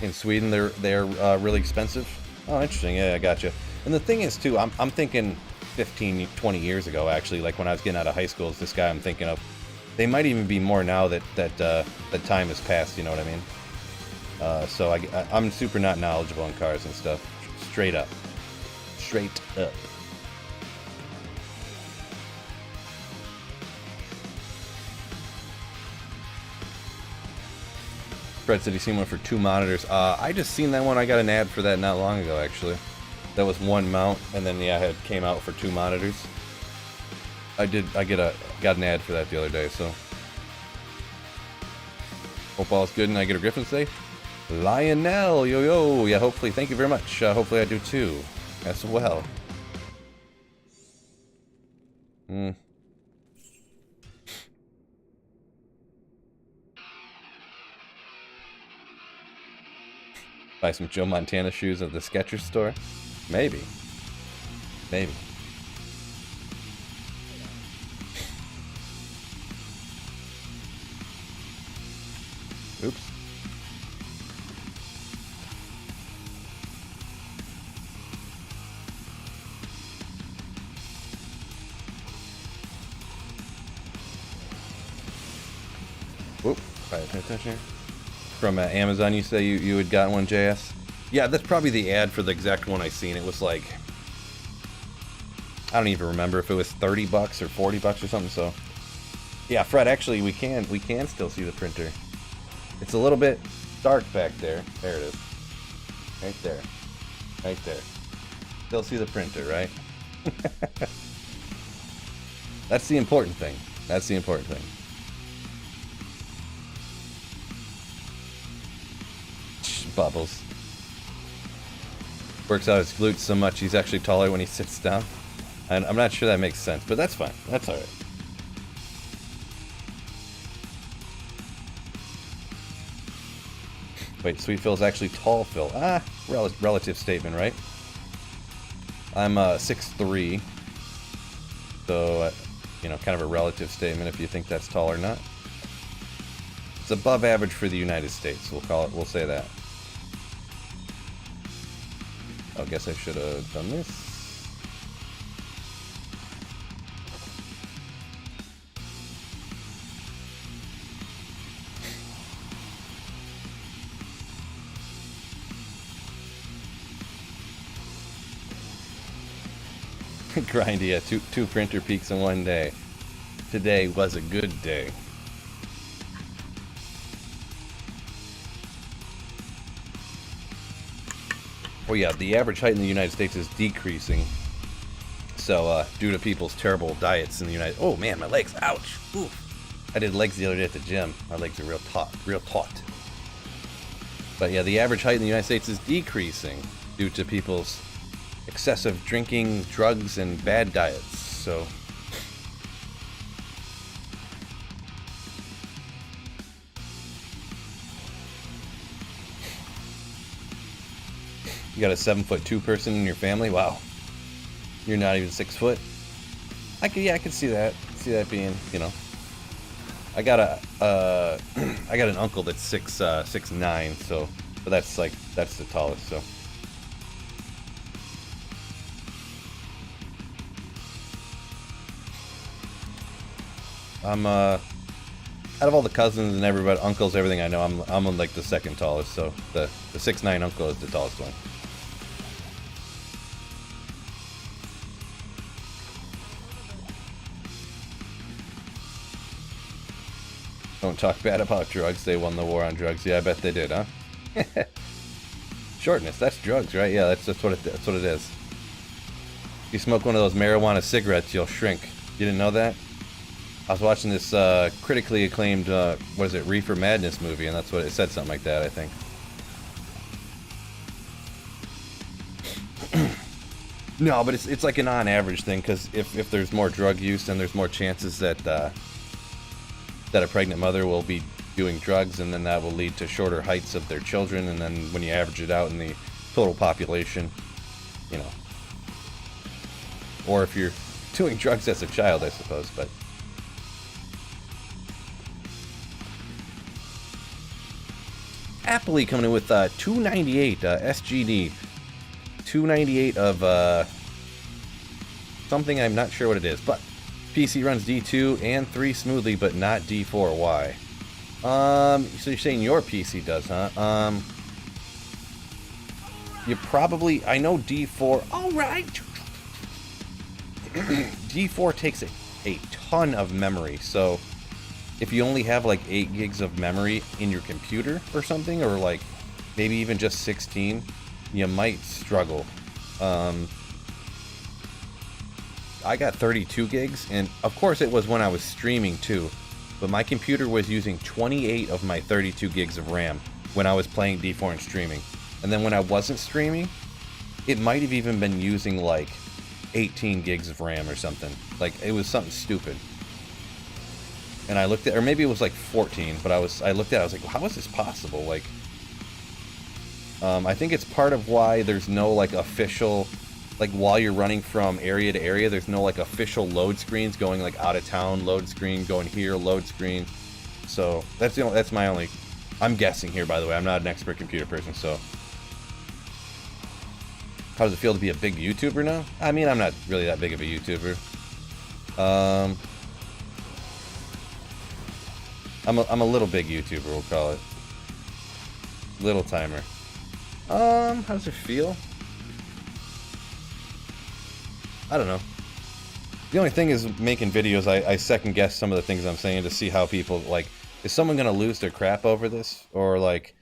In Sweden, they're really expensive. Oh, interesting. Yeah, I gotcha. And the thing is, too, I'm thinking 15, 20 years ago, actually, like when I was getting out of high school, is this guy I'm thinking of. They might even be more now that time has passed, you know what I mean? So I'm super not knowledgeable on cars and stuff. Straight up. Straight up. Fred said he's seen one for 2 monitors. I just seen that one. I got an ad for that not long ago, actually. That was 1 mount, and then yeah, it came out for 2 monitors. I got an ad for that the other day, so. Hope all's good and I get a Griffon today. Lionel, yo. Yeah, hopefully. Thank you very much. Hopefully I do too, as well. Buy some Joe Montana shoes at the Skechers store? Maybe. Maybe. Oops. Whoop. Pay attention. From Amazon, you say you had gotten one, JS? Yeah, that's probably the ad for the exact one I seen. It was like, I don't even remember if it was 30 bucks or 40 bucks or something. So, yeah, Fred, actually, we can still see the printer. It's a little bit dark back there. There it is. Right there. Right there. Still see the printer, right? That's the important thing. That's the important thing. Bubbles. Works out his glutes so much he's actually taller when he sits down. And I'm not sure that makes sense, but that's fine. That's alright. Wait, Sweet Phil's actually tall Phil. Ah, relative statement, right? I'm 6'3". So, you know, kind of a relative statement if you think that's tall or not. It's above average for the United States. We'll say that. I guess I should have done this. Grindy, yeah, two printer peaks in one day. Today was a good day. Oh yeah, the average height in the United States is decreasing. So, due to people's terrible diets in the United... Oh man, my legs, ouch! Oof. I did legs the other day at the gym. My legs are real taut. But yeah, the average height in the United States is decreasing due to people's excessive drinking, drugs, and bad diets. So... You got a 7'2" person in your family? Wow. You're not even 6 foot? I could see that. See that being, you know. I got an uncle that's 6'9", so but that's the tallest, so. I'm out of all the cousins and everybody, uncles, everything I know, I'm like the second tallest, so the 6'9" uncle is the tallest one. Don't talk bad about drugs. They won the war on drugs. Yeah, I bet they did, huh? Shortness. That's drugs, right? Yeah, that's what it is. If you smoke one of those marijuana cigarettes, you'll shrink. You didn't know that? I was watching this critically acclaimed, what is it, Reefer Madness movie, and that's what it said, something like that, I think. No, but it's like an on-average thing, because if there's more drug use, then there's more chances that that a pregnant mother will be doing drugs, and then that will lead to shorter heights of their children, and then when you average it out in the total population, you know. Or if you're doing drugs as a child, I suppose, but... Happily coming in with 298 SGD. 298 of something I'm not sure what it is, but PC runs D2 and 3 smoothly, but not D4. Why? So you're saying your PC does, huh? You probably, I know D4. All right. D4 takes a ton of memory, so if you only have like 8 gigs of memory in your computer or something, or like maybe even just 16, you might struggle. I got 32 gigs, and of course it was when I was streaming too, but my computer was using 28 of my 32 gigs of RAM when I was playing D4 and streaming. And then when I wasn't streaming, it might have even been using like 18 gigs of RAM or something. Like, it was something stupid. And I looked at, or maybe it was like 14, but I looked at it, I was like, how is this possible? Like, I think it's part of why there's no like official, like while you're running from area to area, there's no like official load screens going like out of town load screen, going here load screen. So that's my only, I'm guessing here, by the way. I'm not an expert computer person, so. How does it feel to be a big YouTuber now? I mean, I'm not really that big of a YouTuber. I'm a little big YouTuber, we'll call it. Little timer. How does it feel? I don't know. The only thing is, making videos, I second guess some of the things I'm saying to see how people, like, is someone gonna lose their crap over this? Or, like,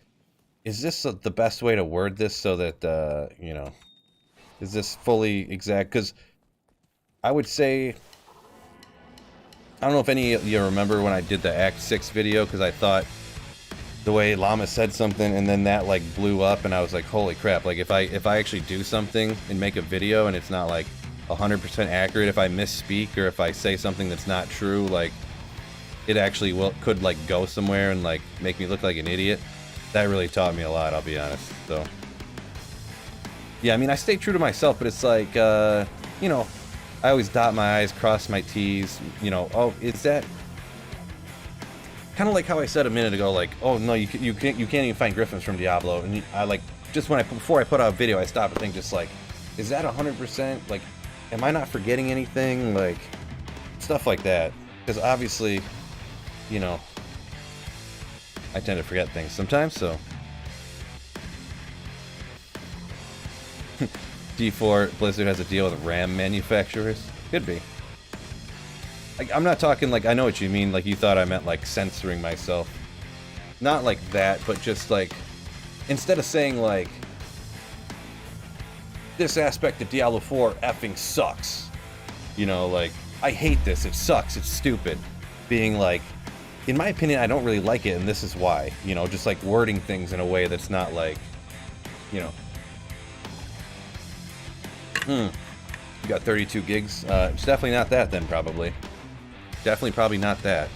is this the best way to word this so that, you know, is this fully exact? Because I would say, I don't know if any of you remember when I did the Act 6 video, because I thought the way Llama said something, and then that like blew up, and I was like, holy crap, like if I actually do something and make a video and it's not like 100% accurate, if I misspeak or if I say something that's not true, like it actually could like go somewhere and like make me look like an idiot. That really taught me a lot, I'll be honest. So yeah, I mean, I stay true to myself, but it's like, you know, I always dot my I's, cross my T's, you know. Oh, is that kind of like how I said a minute ago, like, oh no, you can't even find Griffons from Diablo, and I like, just before I put out a video, I stop and think, just like, is that 100%? Like, am I not forgetting anything? Like, stuff like that, because obviously, you know, I tend to forget things sometimes, so. D4, Blizzard has a deal with RAM manufacturers? Could be. Like, I'm not talking like, I know what you mean, like you thought I meant like censoring myself. Not like that, but just like, instead of saying like, this aspect of Diablo 4 effing sucks. You know, like, I hate this, it sucks, it's stupid. Being like, in my opinion, I don't really like it, and this is why. You know, just like wording things in a way that's not like, you know. You got 32 gigs. It's definitely not that then, probably. Definitely probably not that.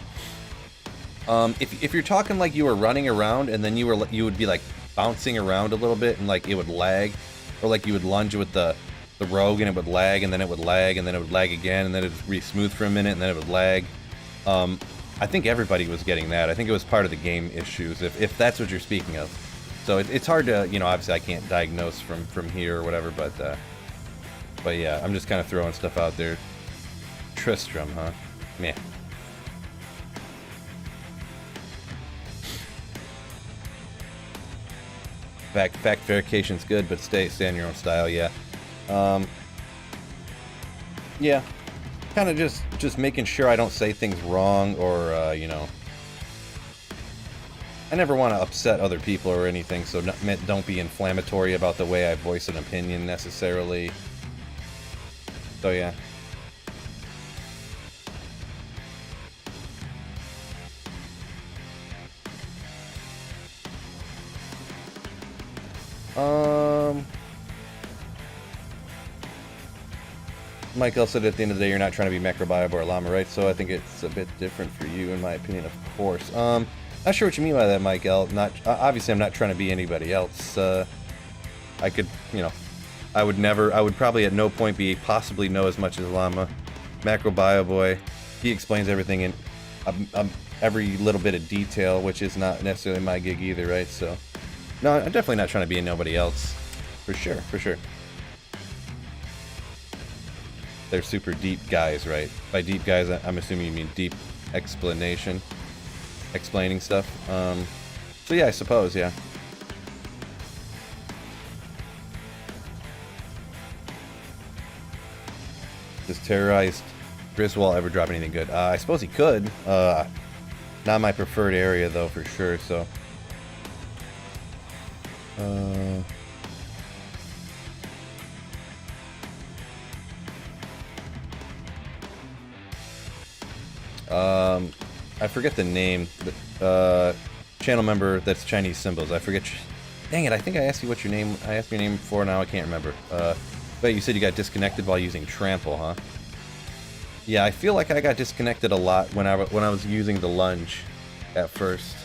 If you're talking like you were running around and then you would be like bouncing around a little bit and like it would lag, or like you would lunge with the rogue and it would lag and then it would lag and then it would lag again and then it would be smooth for a minute and then it would lag. I think everybody was getting that. I think it was part of the game issues, if that's what you're speaking of. So it's hard to, you know, obviously I can't diagnose from here or whatever, but yeah, I'm just kind of throwing stuff out there. Tristram, huh? Meh. Fact verification's good, but stay in your own style, yeah. Yeah. Kind of just making sure I don't say things wrong or, you know, I never want to upset other people or anything, so don't be inflammatory about the way I voice an opinion necessarily. So yeah. Michael said at the end of the day, you're not trying to be Macrobiob or Llama, right? So I think it's a bit different for you, in my opinion, of course. Not sure what you mean by that, Michael. Not obviously, I'm not trying to be anybody else. I could, you know, I would probably at no point possibly know as much as Llama. Macrobio boy, he explains everything in every little bit of detail, which is not necessarily my gig either, right? So, no, I'm definitely not trying to be nobody else. For sure, for sure. They're super deep guys, right? By deep guys, I'm assuming you mean deep explanation. Explaining stuff. So yeah, I suppose, yeah. Does terrorized Griswold ever drop anything good? I suppose he could. Not my preferred area, though, for sure, so... I forget the name, but, channel member that's Chinese symbols. I forget. Dang it! I think I asked you what your name. I asked your name before. Now I can't remember. But you said you got disconnected while using trample, huh? Yeah, I feel like I got disconnected a lot when I was using the lunge at first.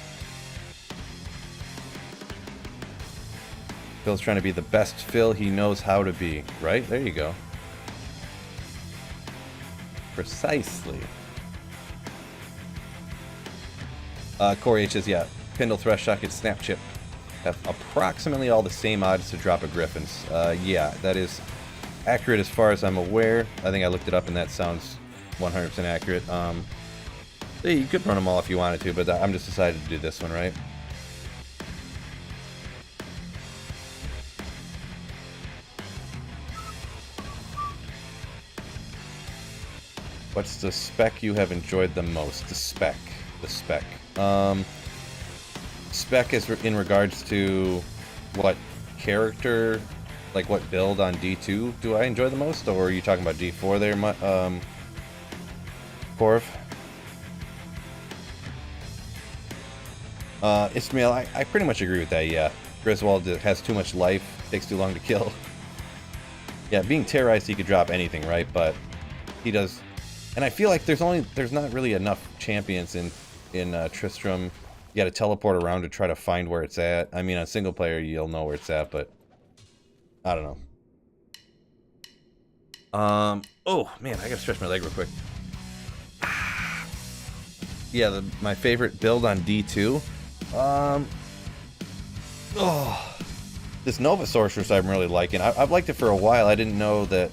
Phil's trying to be the best Phil he knows how to be. Right? There you go. Precisely. Corey H says, yeah, Pendle, Thresh, Socket, Snap Chip have approximately all the same odds to drop a Griffons. Yeah, that is accurate as far as I'm aware. I think I looked it up and that sounds 100% accurate. You could run them all if you wanted to, but I'm just decided to do this one, right? What's the spec you have enjoyed the most? The spec. Spec is in regards to what character, like what build on D2 do I enjoy the most, or are you talking about D4 there, Corv? Ismail, I pretty much agree with that, yeah. Griswold has too much life, takes too long to kill. Yeah, being terrorized, he could drop anything, right? But he does... And I feel like there's not really enough champions in Tristram. You gotta teleport around to try to find where it's at. I mean, on single player, you'll know where it's at, but... I don't know. Oh, man, I gotta stretch my leg real quick. Yeah, my favorite build on D2. This Nova Sorceress I'm really liking. I've liked it for a while. I didn't know that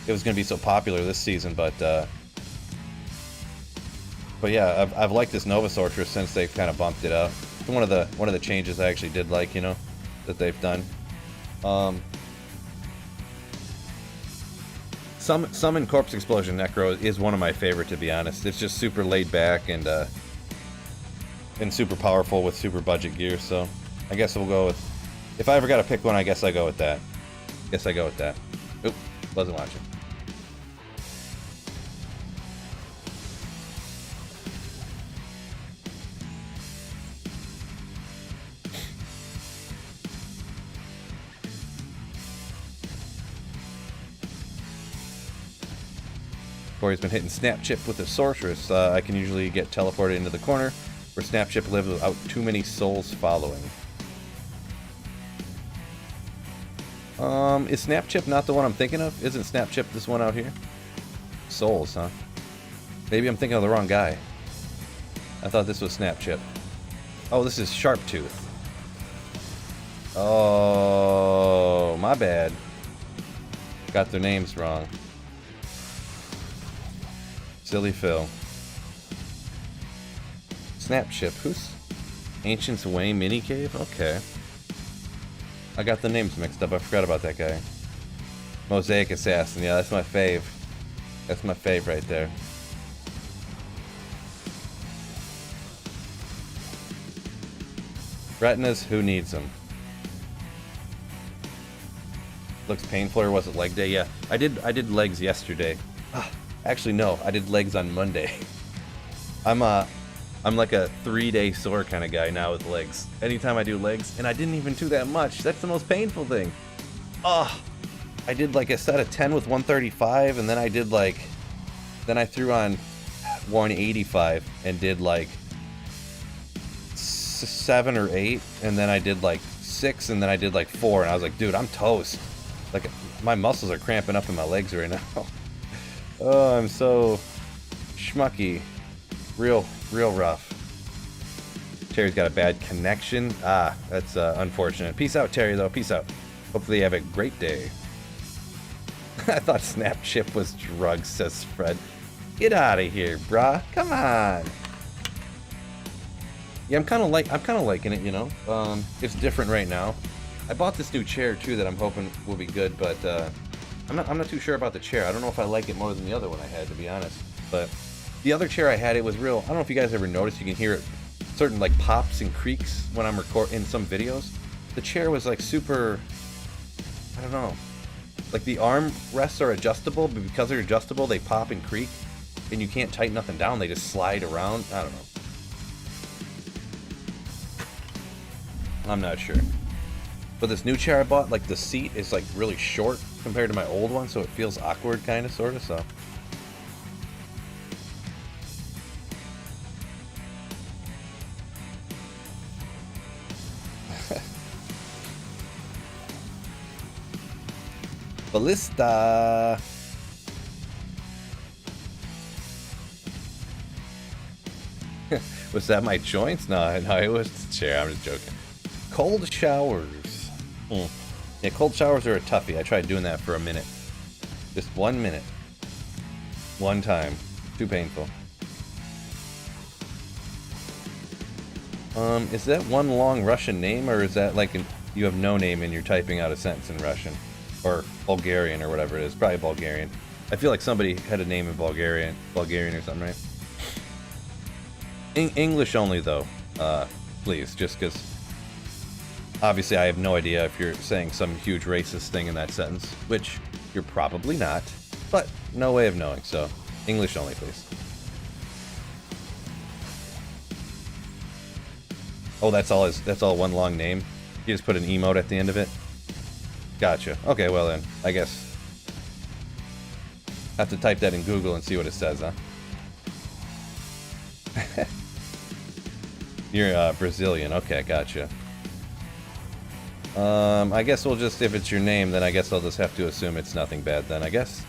it was gonna be so popular this season, but yeah, I've liked this Nova Sorceress since they've kind of bumped it up. It's one of the changes I actually did like, you know, that they've done. Summon Corpse Explosion Necro is one of my favorite, to be honest. It's just super laid back and super powerful with super budget gear. So I guess we'll go with, if I ever got to pick one, I guess I go with that. Oop, wasn't watching. Corey's been hitting Snap Chip with the Sorceress. I can usually get teleported into the corner where Snap Chip lives without too many souls following. Is Snap Chip not the one I'm thinking of? Isn't Snap Chip this one out here? Souls, huh? Maybe I'm thinking of the wrong guy. I thought this was Snap Chip. Oh, this is Sharp Tooth. Oh, my bad. Got their names wrong. Silly Phil. Snap Chip. Who's Ancient's Way Mini Cave? Okay. I got the names mixed up. I forgot about that guy. Mosaic Assassin. Yeah, that's my fave. That's my fave right there. Retinas, who needs them? Looks painful, or was it leg day? Yeah, I did legs yesterday. Actually, no, I did legs on Monday. I'm like a 3-day sore kind of guy now with legs. Anytime I do legs, and I didn't even do that much. That's the most painful thing. I did like a set of 10 with 135, and then I did like, then I threw on 185 and did like 7 or 8, and then I did like 6, and then I did like 4, and I was like, dude, I'm toast. Like, my muscles are cramping up in my legs right now. Oh, I'm so schmucky. Real rough. Terry's got a bad connection. That's unfortunate. Peace out, Terry, though. Peace out. Hopefully you have a great day. I thought Snap Chip was drugs, says Fred. Get out of here, brah. Come on. Yeah, I'm kind of liking it, you know. It's different right now. I bought this new chair too that I'm hoping will be good, but I'm not too sure about the chair. I don't know if I like it more than the other one I had, to be honest. But the other chair I had, it was real. I don't know if you guys ever noticed. You can hear it, certain like pops and creaks when I'm recording in some videos. The chair was like super. I don't know. Like the arm rests are adjustable, but because they're adjustable, they pop and creak, and you can't tighten nothing down. They just slide around. I don't know. I'm not sure. But this new chair I bought, like the seat is like really short compared to my old one, so it feels awkward, kind of, sort of. So. Ballista. Was that my joints? No, it was the chair. I'm just joking. Cold showers. Yeah, cold showers are a toughie. I tried doing that for a minute. Just 1 minute. One time. Too painful. Is that one long Russian name, or is that like you have no name and you're typing out a sentence in Russian? Or Bulgarian, or whatever it is. Probably Bulgarian. I feel like somebody had a name in Bulgarian or something, right? English only, though. Please, just because obviously I have no idea if you're saying some huge racist thing in that sentence, which you're probably not, but no way of knowing, so English only, please. Oh, that's all one long name? You just put an emote at the end of it? Gotcha. Okay, well then, I guess I have to type that in Google and see what it says, huh? You're Brazilian. Okay, gotcha. I guess we'll just, if it's your name, then I guess I'll just have to assume it's nothing bad then, I guess.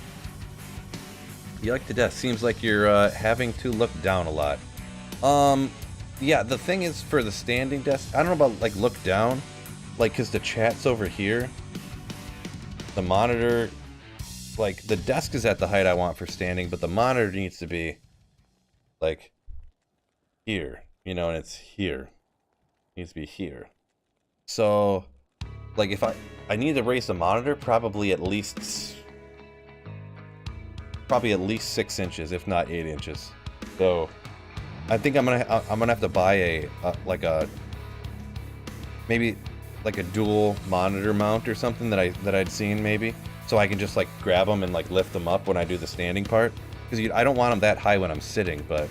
You like the desk. Seems like you're having to look down a lot. Yeah, the thing is, for the standing desk, I don't know about, like, look down. Like, because the chat's over here. The monitor, like, the desk is at the height I want for standing, but the monitor needs to be, like, here. You know, and it's here. It needs to be here. So, like, if I need to raise the monitor, probably at least 6 inches, if not 8 inches. So, I think I'm gonna have to buy maybe like a dual monitor mount or something that I'd seen, maybe, so I can just like grab them and like lift them up when I do the standing part, because I don't want them that high when I'm sitting. But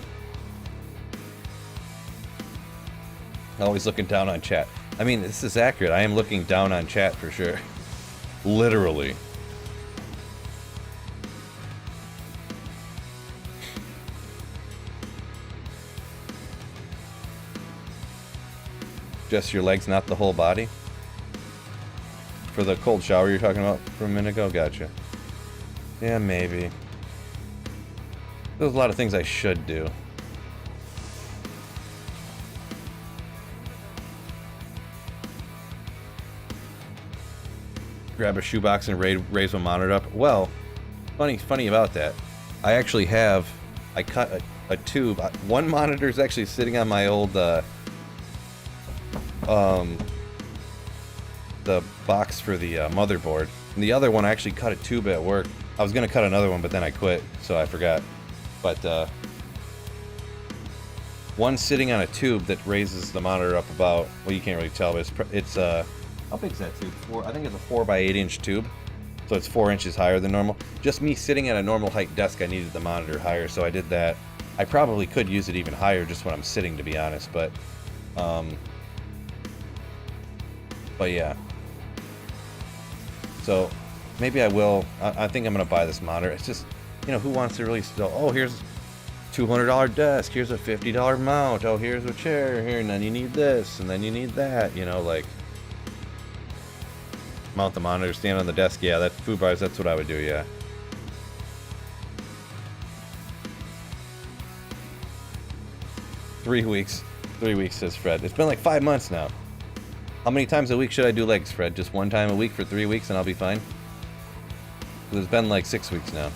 always looking down on chat. I mean, this is accurate. I am looking down on chat for sure. Literally. Just your legs, not the whole body? For the cold shower you're talking about from a minute ago? Gotcha. Yeah, maybe. There's a lot of things I should do. Grab a shoebox and raise my monitor up. Well, funny about that. I cut a tube. One monitor is actually sitting on my old the box for the motherboard, and the other one I actually cut a tube at work. I was gonna cut another one, but then I quit, so I forgot. But One sitting on a tube that raises the monitor up about, well, you can't really tell, but it's how big is that tube? I think it's a 4 by 8 inch tube, so it's 4 inches higher than normal. Just me sitting at a normal height desk, I needed the monitor higher, so I did that. I probably could use it even higher just when I'm sitting, to be honest, but yeah. So maybe I will. I think I'm gonna buy this monitor. It's just, you know, who wants to really still? Oh, here's $200 desk. Here's a $50 mount. Oh, here's a chair here, and then you need this, and then you need that. You know, like mount the monitor, stand on the desk. Yeah, that food bars. That's what I would do. Yeah. Three weeks, says Fred. It's been like 5 months now. How many times a week should I do legs, Fred? Just one time a week for 3 weeks and I'll be fine? Because it's been like 6 weeks now.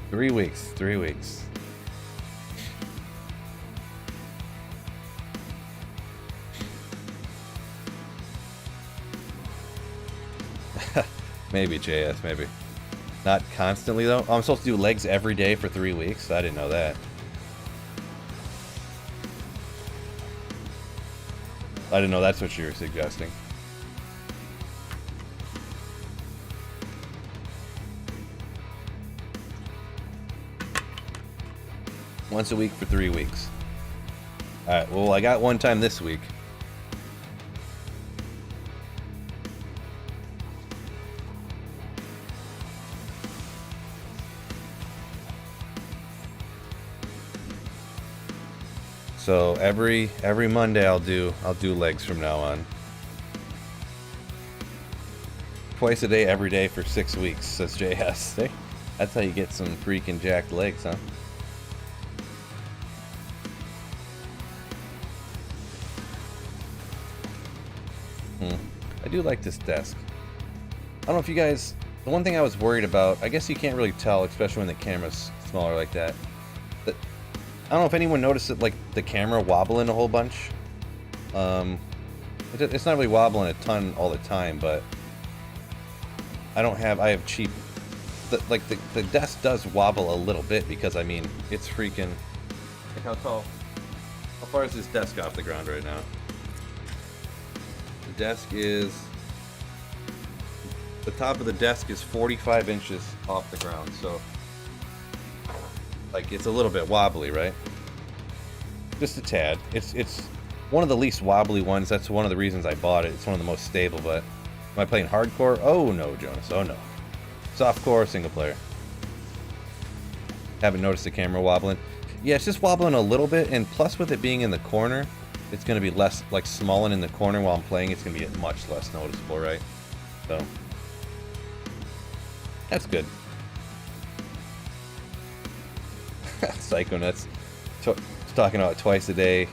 3 weeks. 3 weeks. Maybe, JS, maybe. Not constantly, though. Oh, I'm supposed to do legs every day for 3 weeks? I didn't know that. I didn't know that's what you were suggesting. Once a week for 3 weeks. Alright, well, I got one time this week. So every Monday I'll do legs from now on. Twice a day, every day for 6 weeks, says JS. That's how you get some freaking jacked legs, huh? I do like this desk. I don't know if you guys... The one thing I was worried about, I guess you can't really tell, especially when the camera's smaller like that. But I don't know if anyone noticed it, like the camera wobbling a whole bunch. It's not really wobbling a ton all the time, but I have cheap. The desk does wobble a little bit because, I mean, it's freaking. Like how tall? How far is this desk off the ground right now? The desk is. The top of the desk is 45 inches off the ground, so. Like, it's a little bit wobbly, right? Just a tad. It's one of the least wobbly ones. That's one of the reasons I bought it. It's one of the most stable, but am I playing hardcore? Oh no, Jonas. Oh no. Softcore, single player. Haven't noticed the camera wobbling. Yeah, it's just wobbling a little bit, and plus with it being in the corner, it's going to be less, like, smalling in the corner while I'm playing. It's going to be much less noticeable, right? So, that's good. Psycho Nuts talking about twice a day,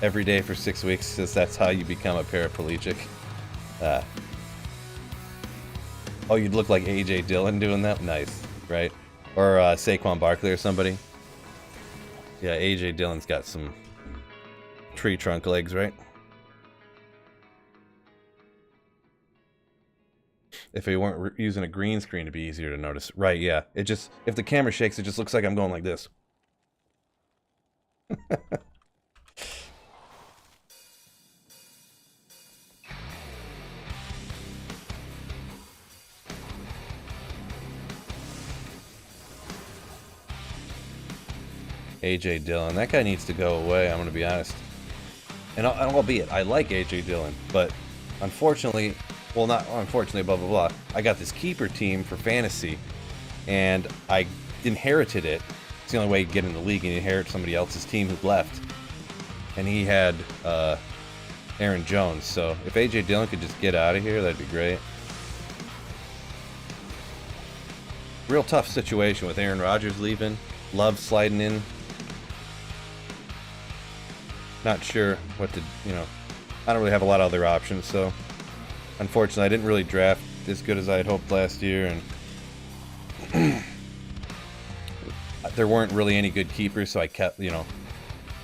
every day for 6 weeks, says that's how you become a paraplegic. Oh, you'd look like AJ Dillon doing that? Nice, right? Or Saquon Barkley or somebody. Yeah, AJ Dillon's got some tree trunk legs, right? If they weren't using a green screen, it'd be easier to notice. Right, yeah. It just, if the camera shakes, it just looks like I'm going like this. AJ Dillon, that guy needs to go away, I'm going to be honest. And albeit, I like AJ Dillon, but unfortunately, well, not unfortunately, blah, blah, blah. I got this keeper team for fantasy, and I inherited it. It's the only way you get in the league, and you inherit somebody else's team who left. And he had Aaron Jones, so if AJ Dillon could just get out of here, that'd be great. Real tough situation with Aaron Rodgers leaving, Love sliding in. Not sure what to, you know, I don't really have a lot of other options, so unfortunately I didn't really draft as good as I had hoped last year, and there weren't really any good keepers, so I kept, you know,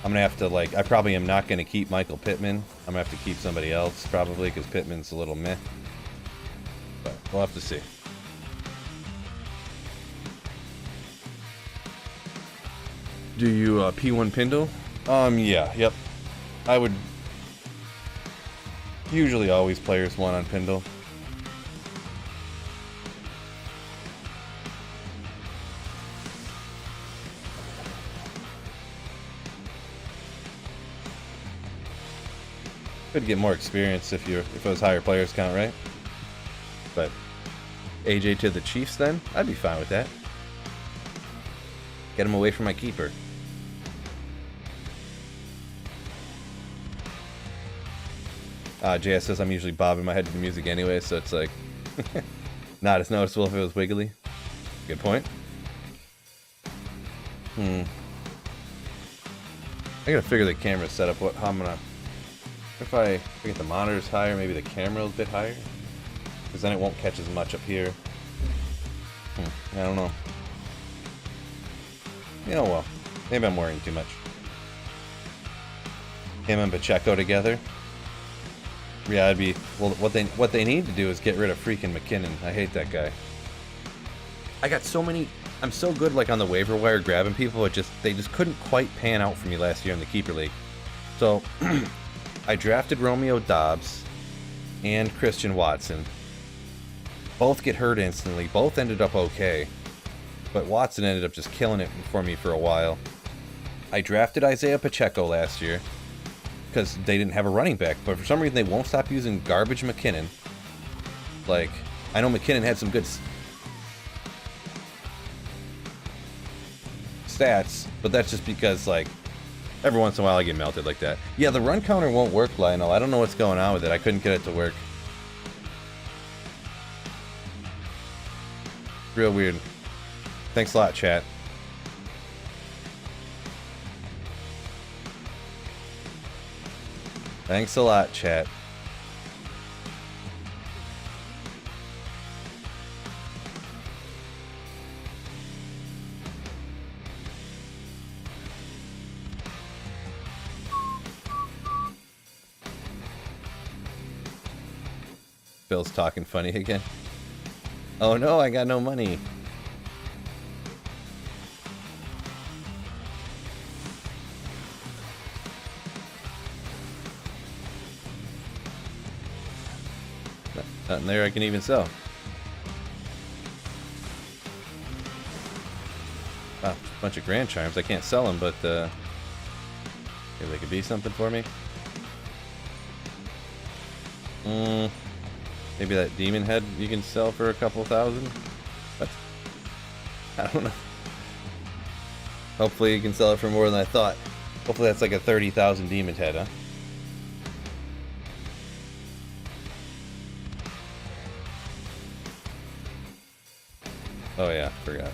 I'm gonna have to, like, I probably am not gonna keep Michael Pittman. I'm gonna have to keep somebody else probably, because Pittman's a little meh, but we'll have to see. Do you P1 Pindle? Yeah, yep. I would usually always players 1 on Pindle. Could get more experience if it was higher players count, right? But AJ to the Chiefs then? I'd be fine with that. Get him away from my keeper. JS says I'm usually bobbing my head to the music anyway, so it's like not as noticeable if it was wiggly. Good point. I gotta figure the camera setup. How I'm gonna. If I get the monitors higher, maybe the camera a bit higher, because then it won't catch as much up here. I don't know. You know, well, maybe I'm worrying too much. Him and Pacheco together. Yeah, I'd be. Well, what they need to do is get rid of freaking McKinnon. I hate that guy. I got so many. I'm so good like on the waiver wire grabbing people. They just couldn't quite pan out for me last year in the keeper league. So I drafted Romeo Doubs and Christian Watson. Both get hurt instantly. Both ended up okay. But Watson ended up just killing it for me for a while. I drafted Isaiah Pacheco last year because they didn't have a running back. But for some reason, they won't stop using garbage McKinnon. Like, I know McKinnon had some good stats, but that's just because, like, every once in a while I get melted like that. Yeah, the run counter won't work, Lionel. I don't know what's going on with it. I couldn't get it to work. Real weird. Thanks a lot, chat. Thanks a lot, chat. Bill's talking funny again. Oh no, I got no money. Nothing there I can even sell. Wow, bunch of Grand Charms. I can't sell them, but maybe they could be something for me. Maybe that demon head you can sell for a couple thousand. What? I don't know. Hopefully you can sell it for more than I thought. Hopefully that's like a 30,000 demon head, huh? Oh yeah, forgot.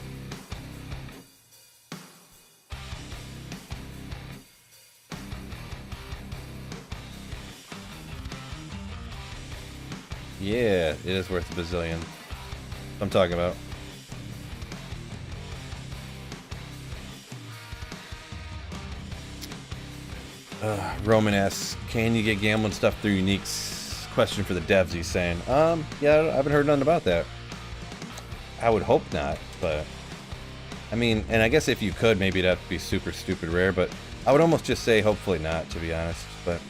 Yeah, it is worth a bazillion. I'm talking about. Roman asks, can you get gambling stuff through Unique's? Question for the devs, he's saying. Yeah, I haven't heard nothing about that. I would hope not, but I mean, and I guess if you could, maybe that'd be super stupid rare, but I would almost just say hopefully not, to be honest. But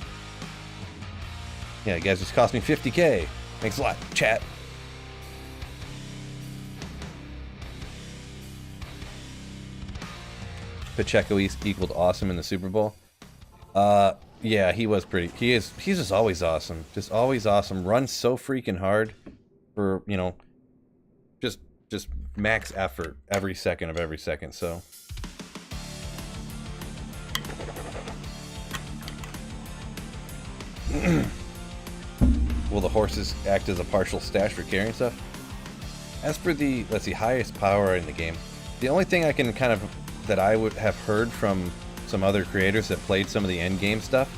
yeah, guys, just cost me 50K. Thanks a lot, chat. Pacheco equaled awesome in the Super Bowl. Yeah, he was pretty. He's just always awesome. Just always awesome. Runs so freaking hard for, you know, just max effort every second of every second, so. Will the horses act as a partial stash for carrying stuff? As for the, let's see, highest power in the game, the only thing I can kind of, that I would have heard from some other creators that played some of the end game stuff,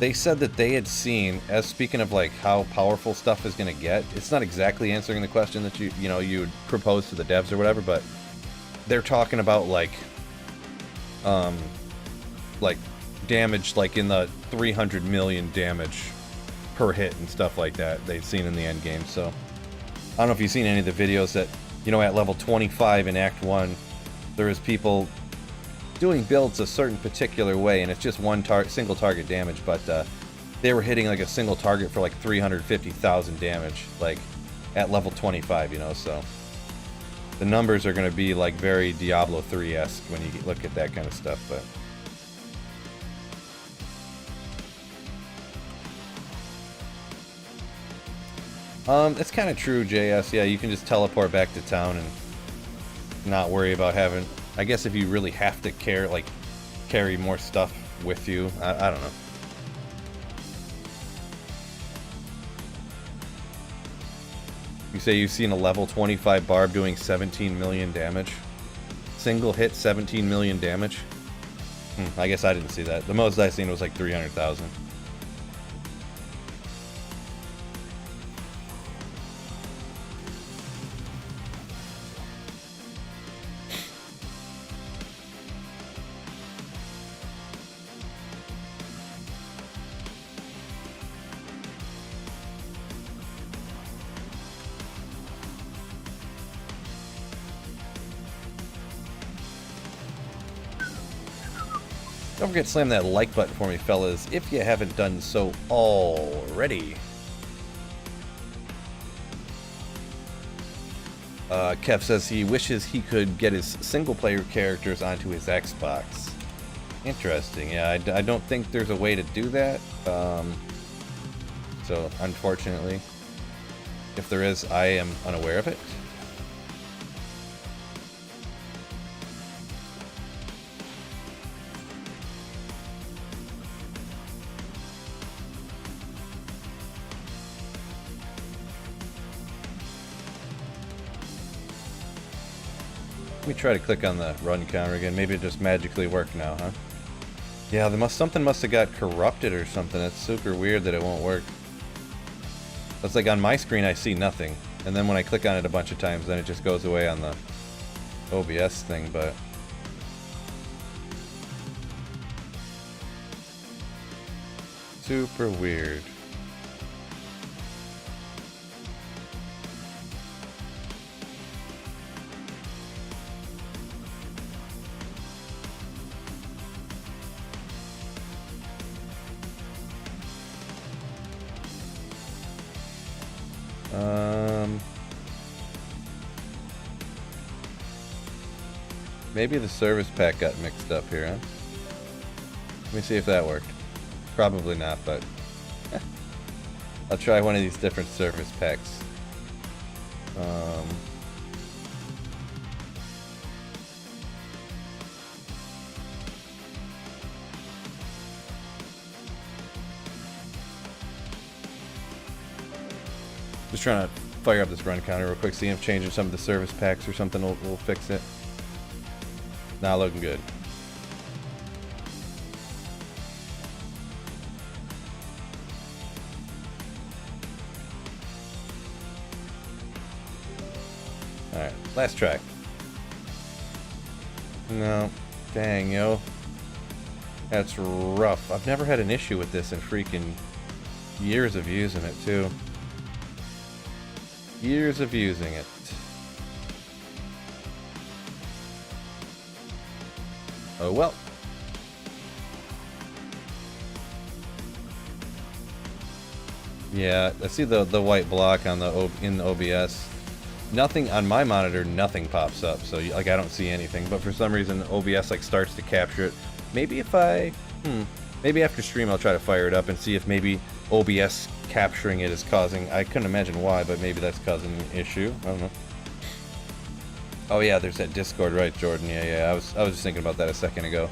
they said that they had seen, as speaking of like how powerful stuff is going to get, it's not exactly answering the question that you would propose to the devs or whatever, but they're talking about like damage like in the 300 million damage per hit and stuff like that they've seen in the end game. So I don't know if you've seen any of the videos that, you know, at level 25 in Act 1, there is people doing builds a certain particular way, and it's just one single target damage, but they were hitting like a single target for like 350,000 damage, like at level 25, you know, so the numbers are going to be like very Diablo 3-esque when you look at that kind of stuff, but it's kind of true, JS. Yeah, you can just teleport back to town and not worry about having, I guess if you really have to carry more stuff with you, I don't know. You say you've seen a level 25 barb doing 17 million damage? Single hit 17 million damage? I guess I didn't see that. The most I seen was like 300,000. Don't forget to slam that like button for me, fellas, if you haven't done so already. Kev says he wishes he could get his single-player characters onto his Xbox. Interesting. Yeah, I don't think there's a way to do that. So, unfortunately, if there is, I am unaware of it. Let me try to click on the run counter again. Maybe it just magically worked now, huh? Yeah, something must have got corrupted or something. It's super weird that it won't work. It's like on my screen I see nothing, and then when I click on it a bunch of times, then it just goes away on the OBS thing, but... super weird. Maybe the service pack got mixed up here, huh? Let me see if that worked. Probably not, but I'll try one of these different service packs. Just trying to fire up this run counter real quick, see if changing some of the service packs or something will fix it. Not looking good. Alright, last try. No. Dang, yo. That's rough. I've never had an issue with this in freaking years of using it, too. Years of using it. Oh well. Yeah, I see the white block on in the OBS. Nothing on my monitor, nothing pops up, so like I don't see anything. But for some reason, OBS like starts to capture it. Maybe if maybe after stream I'll try to fire it up and see if maybe OBS capturing it is causing. I couldn't imagine why, but maybe that's causing an issue. I don't know. Oh yeah, there's that Discord, right, Jordan? Yeah, I was just thinking about that a second ago.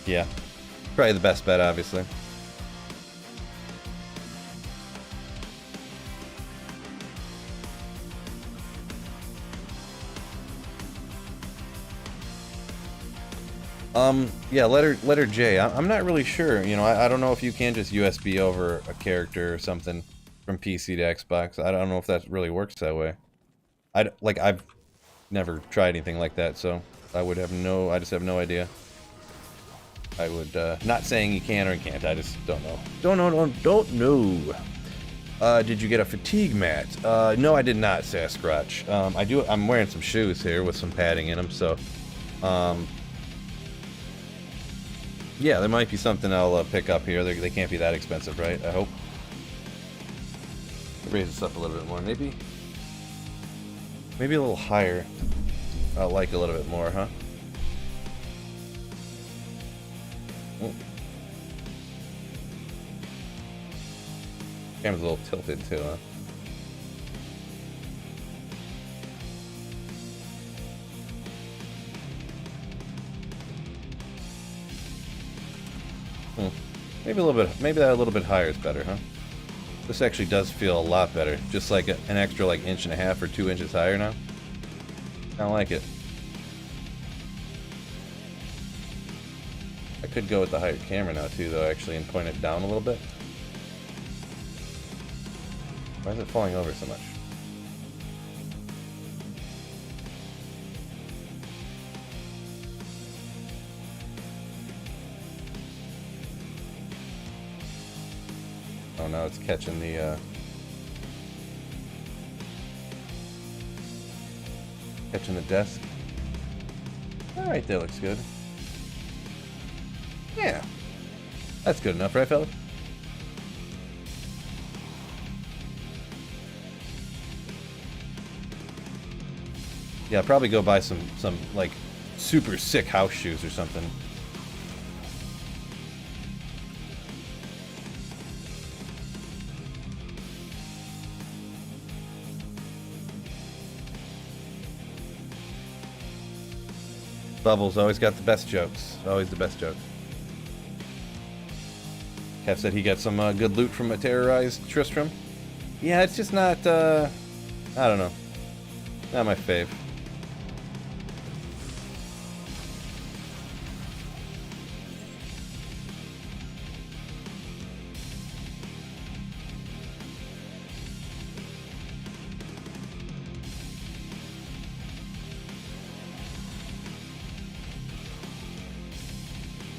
Yeah, probably the best bet, obviously. Yeah, letter J. I'm not really sure. You know, I don't know if you can just USB over a character or something from PC to Xbox. I don't know if that really works that way. I've never tried anything like that, so I just have no idea. I would, not saying you can or you can't, I just don't know. Don't know. Did you get a fatigue mat? No, I did not, Sasquatch. I'm wearing some shoes here with some padding in them, so, yeah, there might be something I'll pick up here. They can't be that expensive, right? I hope. Raise this up a little bit more, maybe a little higher. I'll like a little bit more, huh? Oh. Camera's a little tilted too, huh? Maybe a little bit. Maybe that a little bit higher is better, huh? This actually does feel a lot better. Just like an extra like 1.5 inches or 2 inches higher now. I like it. I could go with the higher camera now too, though, actually, and point it down a little bit. Why is it falling over so much? Oh, now it's catching the, catching the desk. Alright, that looks good. Yeah. That's good enough, right, fellas? Yeah, probably go buy some like super sick house shoes or something. Bubbles always got the best jokes. Always the best jokes. Kev said he got some good loot from a terrorized Tristram. Yeah, it's just not, I don't know. Not my fave.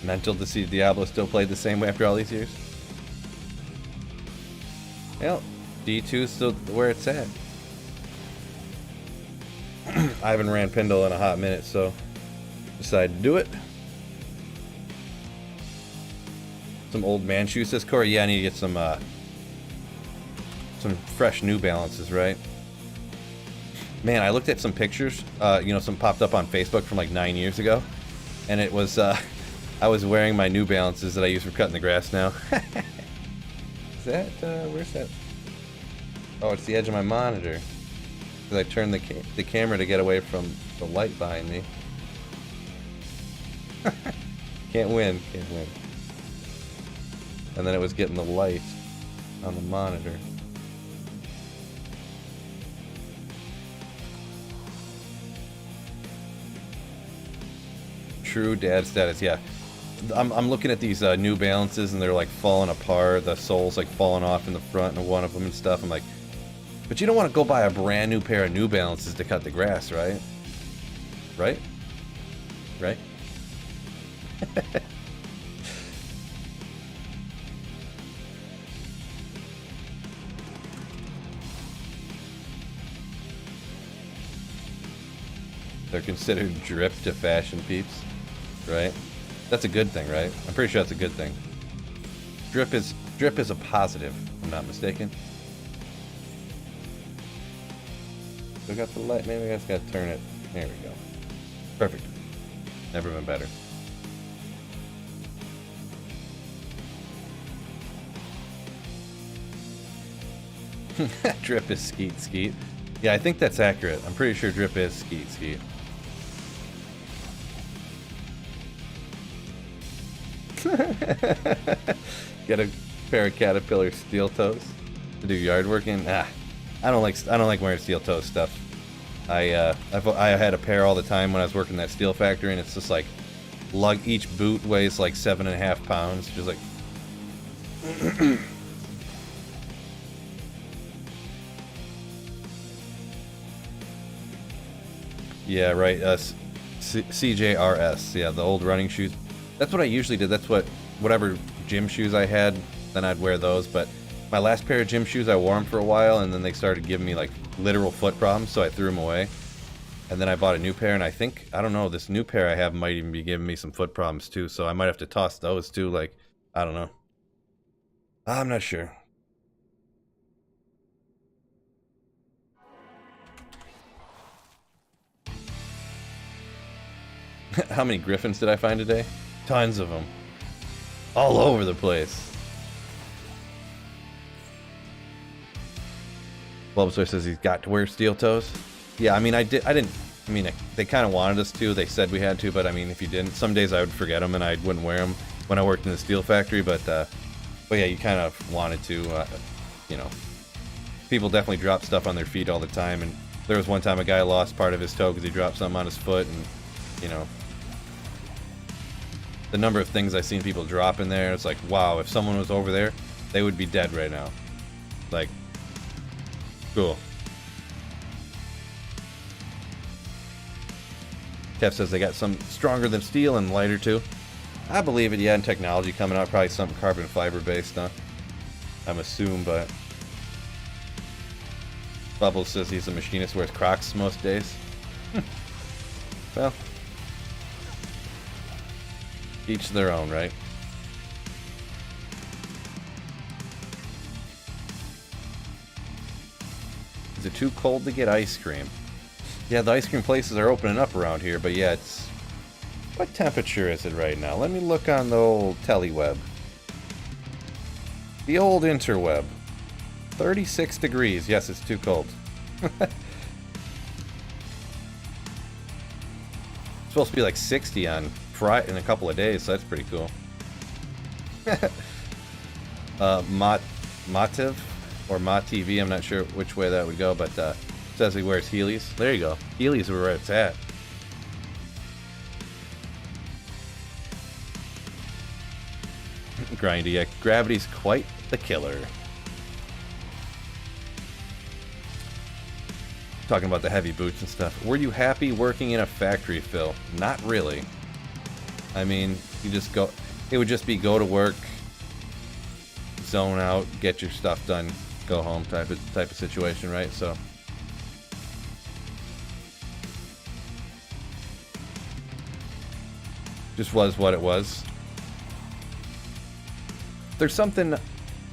Mental to see Diablo still played the same way after all these years. Well, D2 is still where it's at. I haven't ran Pindle in a hot minute, so decided to do it. Some old man shoes, says Corey. Yeah, I need to get some fresh New Balances, right? Man, I looked at some pictures, you know, some popped up on Facebook from like 9 years ago, and it was I was wearing my New Balances that I use for cutting the grass now. Is that, where's that? Oh, it's the edge of my monitor. Because I turned the camera to get away from the light behind me. Can't win, can't win. And then it was getting the light on the monitor. True dad status, yeah. I'm looking at these New Balances and they're like falling apart. The sole's like falling off in the front of one of them and stuff. I'm like, but you don't want to go buy a brand new pair of New Balances to cut the grass, right? Right? Right? They're considered drip to fashion peeps, right? That's a good thing, right? I'm pretty sure that's a good thing. Drip is a positive, if I'm not mistaken. We got the light. Maybe I just gotta turn it. There we go. Perfect. Never been better. Drip is skeet skeet. Yeah, I think that's accurate. I'm pretty sure drip is skeet skeet. Get a pair of Caterpillar steel toes to do yard work in. I don't like wearing steel toe stuff. I had a pair all the time when I was working in that steel factory, and it's just like each boot weighs like 7.5 pounds. Just like yeah, right. CJRS. Yeah, the old running shoes. That's what I usually did. That's whatever gym shoes I had, then I'd wear those. But My last pair of gym shoes, I wore them for a while, and then they started giving me, like, literal foot problems, so I threw them away. And then I bought a new pair, and I think, I don't know, this new pair I have might even be giving me some foot problems, too, so I might have to toss those, too, like, I don't know. I'm not sure. How many Griffons did I find today? Tons of them. All over the place. Bulbasaur says he's got to wear steel toes. Yeah, I mean, I didn't. I mean, they kind of wanted us to. They said we had to, but I mean, if you didn't, some days I would forget them and I wouldn't wear them when I worked in the steel factory. But yeah, you kind of wanted to. You know, people definitely drop stuff on their feet all the time, and there was one time a guy lost part of his toe because he dropped something on his foot, and you know, the number of things I've seen people drop in there, it's like, wow, if someone was over there, they would be dead right now. Like, cool. Kev says they got some stronger than steel and lighter too. I believe it, yeah, and technology coming out, probably something carbon fiber based, huh? I'm assuming, but Bubbles says he's a machinist, wears Crocs most days. Well, each their own, right? Is it too cold to get ice cream? Yeah, the ice cream places are opening up around here, but yeah, it's... What temperature is it right now? Let me look on the old teleweb. The old interweb. 36 degrees. Yes, it's too cold. It's supposed to be like 60 on Friday in a couple of days, so that's pretty cool. Mativ or MaTV, I'm not sure which way that would go, but says he wears Heelys. There you go. Heelys are where it's at. Grindy, yeah. Gravity's quite the killer. Talking about the heavy boots and stuff. Were you happy working in a factory, Phil? Not really. I mean, you just go... It would just be go to work, zone out, get your stuff done, go home type of situation, right? So... just was what it was. There's something...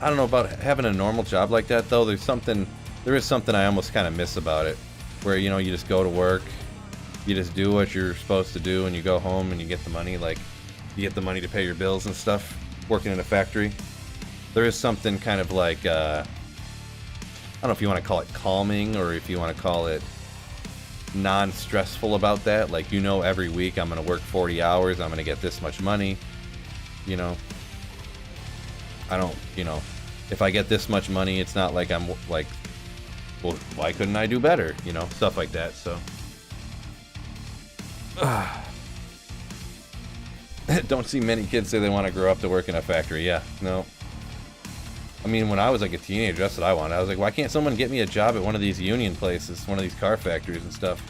I don't know about having a normal job like that, though. There is something I almost kind of miss about it. Where, you know, you just go to work, you just do what you're supposed to do, and you go home and you get the money. Like, you get the money to pay your bills and stuff, working in a factory. There is something kind of like, I don't know if you want to call it calming, or if you want to call it non-stressful about that. Like, you know, every week I'm going to work 40 hours, I'm going to get this much money, you know. I don't, you know, if I get this much money, it's not like I'm like, well, why couldn't I do better? You know, stuff like that, so. Don't see many kids say they want to grow up to work in a factory. Yeah, no. I mean, when I was like a teenager, that's what I wanted. I was like, why can't someone get me a job at one of these union places, one of these car factories and stuff?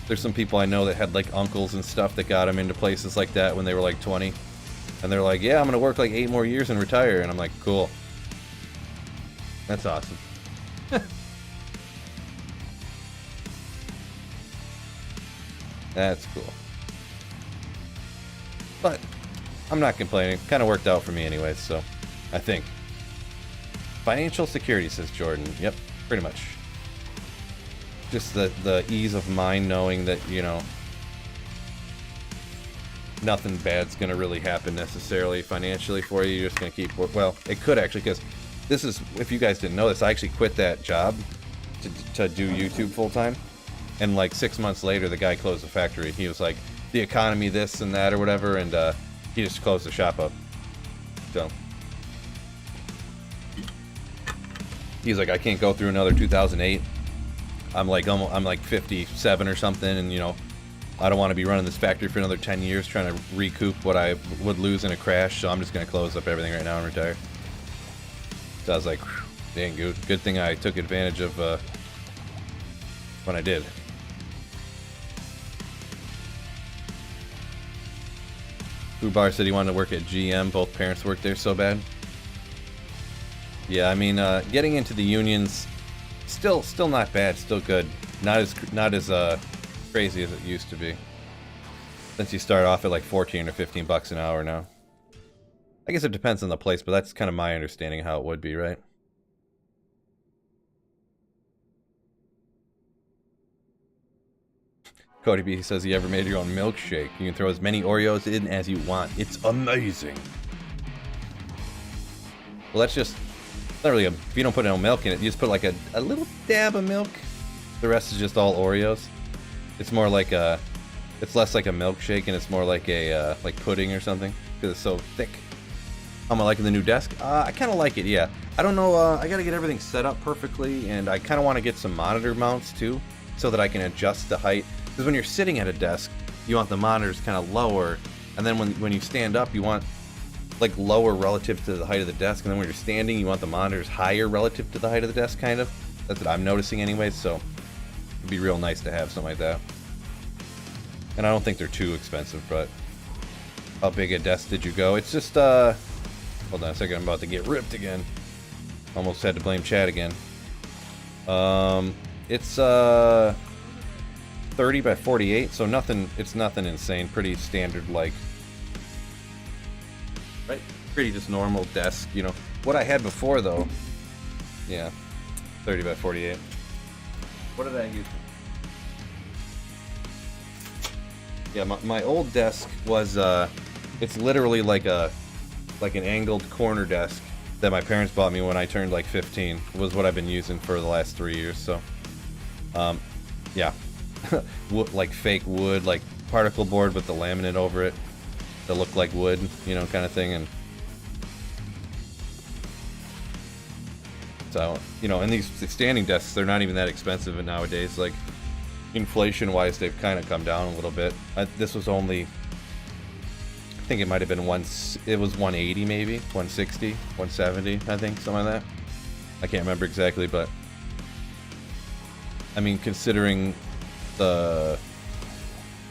There's some people I know that had like uncles and stuff that got them into places like that when they were like 20. And they're like, yeah, I'm going to work like 8 more years and retire. And I'm like, cool. That's awesome. That's cool. But I'm not complaining. Kind of worked out for me anyways, so I think. Financial security, says Jordan. Yep, pretty much. Just the ease of mind knowing that, you know, nothing bad's going to really happen necessarily financially for you. You're just going to keep... Well, it could actually, because this is... If you guys didn't know this, I actually quit that job to do YouTube full-time. And like 6 months later, the guy closed the factory. He was like, the economy, this and that or whatever, and he just closed the shop up. So... He's like, I can't go through another 2008. I'm like 57 or something, and you know, I don't want to be running this factory for another 10 years trying to recoup what I would lose in a crash, so I'm just going to close up everything right now and retire. So I was like, dang, good thing I took advantage of when I did. Fubar said he wanted to work at GM. Both parents worked there so bad. Yeah, I mean, getting into the unions, still not bad. Still good. Not as crazy as it used to be. Since you start off at like 14 or 15 bucks an hour now. I guess it depends on the place, but that's kind of my understanding of how it would be, right? Cody B says he ever made your own milkshake. You can throw as many Oreos in as you want. It's amazing. Well, that's just... It's not really a... If you don't put no milk in it, you just put like a little dab of milk. The rest is just all Oreos. It's more like a... It's less like a milkshake and it's more like a like pudding or something. Because it's so thick. How am I liking the new desk? I kind of like it, yeah. I don't know, I gotta get everything set up perfectly, and I kind of want to get some monitor mounts too, so that I can adjust the height. Because when you're sitting at a desk, you want the monitors kind of lower, and then when you stand up, you want like lower relative to the height of the desk, and then when you're standing, you want the monitors higher relative to the height of the desk, kind of. That's what I'm noticing anyways, so it'd be real nice to have something like that. And I don't think they're too expensive, but how big a desk did you go? It's just, hold on a second, I'm about to get ripped again. Almost had to blame Chad again. It's 30 by 48, so nothing, it's nothing insane. Pretty standard, like, right? Pretty just normal desk, you know. What I had before, though, yeah, 30 by 48. What did I use? Yeah, my old desk was, it's literally like an angled corner desk that my parents bought me when I turned like 15. Was what I've been using for the last 3 years, so, yeah. Like fake wood, like particle board with the laminate over it that looked like wood, you know, kind of thing. And so, you know, and these standing desks, they're not even that expensive nowadays. Like, inflation wise, they've kind of come down a little bit. This was only, I think it might have been it was 180 maybe, 160, 170, I think, something like that. I can't remember exactly, but I mean, considering the,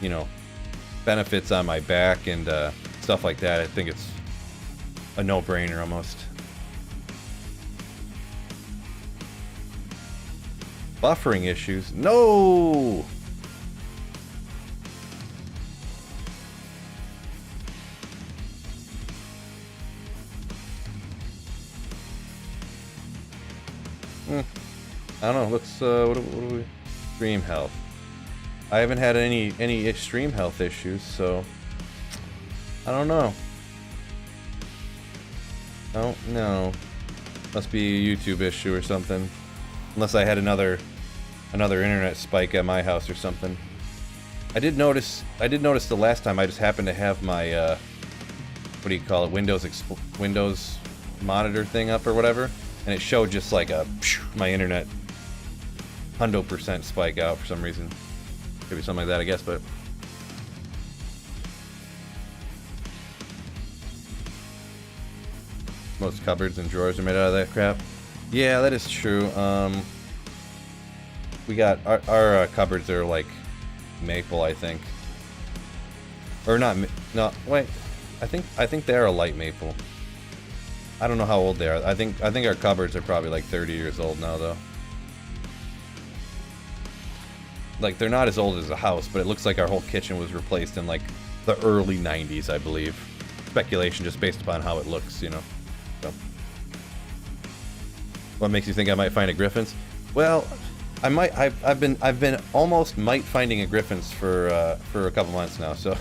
you know, benefits on my back and stuff like that, I think it's a no-brainer almost. Buffering issues? No! I don't know. Let's what do we? Extreme health. I haven't had any extreme health issues, so I don't know. I don't know. Must be a YouTube issue or something. Unless I had another internet spike at my house or something. I did notice the last time I just happened to have my what do you call it, Windows monitor thing up or whatever, and it showed just like my internet 100% spike out for some reason. Could be something like that, I guess, but most cupboards and drawers are made out of that crap. Yeah, that is true. We got our cupboards are like maple, I think, or not. No, wait. I think they are a light maple. I don't know how old they are. I think our cupboards are probably like 30 years old now, though. Like, they're not as old as a house, but it looks like our whole kitchen was replaced in like the early 90s, I believe. Speculation, just based upon how it looks, you know. So. What makes you think I might find a Griffons? Well, I might. I've been almost finding a Griffons for a couple months now. So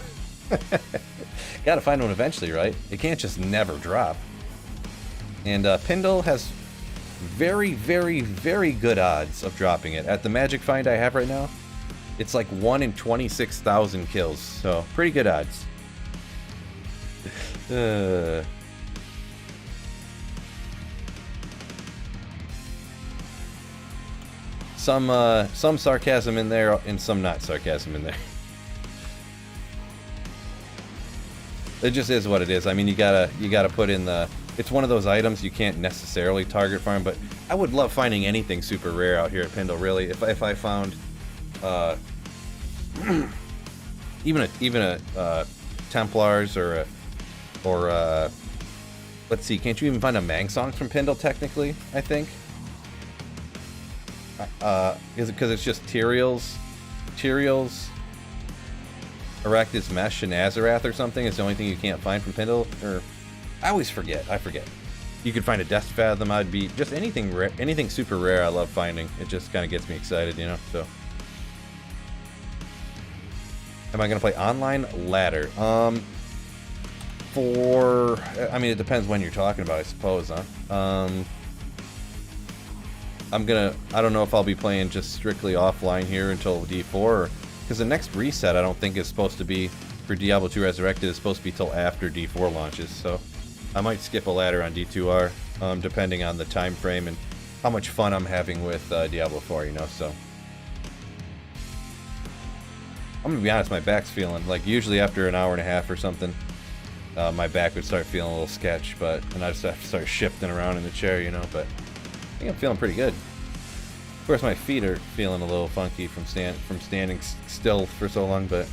gotta find one eventually, right? It can't just never drop. And Pindle has very, very, very good odds of dropping it. At the magic find I have right now, it's like 1 in 26,000 kills. So pretty good odds. Some sarcasm in there and some not sarcasm in there. It just is what it is. I mean, you gotta put in the. It's one of those items you can't necessarily target farm, but I would love finding anything super rare out here at Pindle. Really, if I found even a Templars or Or, let's see, can't you even find a Mang song from Pindle, technically, I think? Is it because it's just Tyrael's, Arachnid's Mesh, and Azarath or something? It's the only thing you can't find from Pindle? Or, I always forget, You could find a Death Fathom, I'd be, just anything rare, anything super rare I love finding. It just kind of gets me excited, you know, so. Am I going to play online? Ladder. I mean, it depends when you're talking about, I suppose, huh? I don't know if I'll be playing just strictly offline here until D4, because the next reset I don't think is supposed to be for Diablo 2 Resurrected. Is supposed to be till after D4 launches, so I might skip a ladder on D2R, depending on the time frame and how much fun I'm having with Diablo 4, you know, so. I'm gonna be honest, my back's feeling, like, usually after an hour and a half or something, my back would start feeling a little sketch, and I'd just have to start shifting around in the chair, you know, but I think I'm feeling pretty good. Of course, my feet are feeling a little funky from standing still for so long, but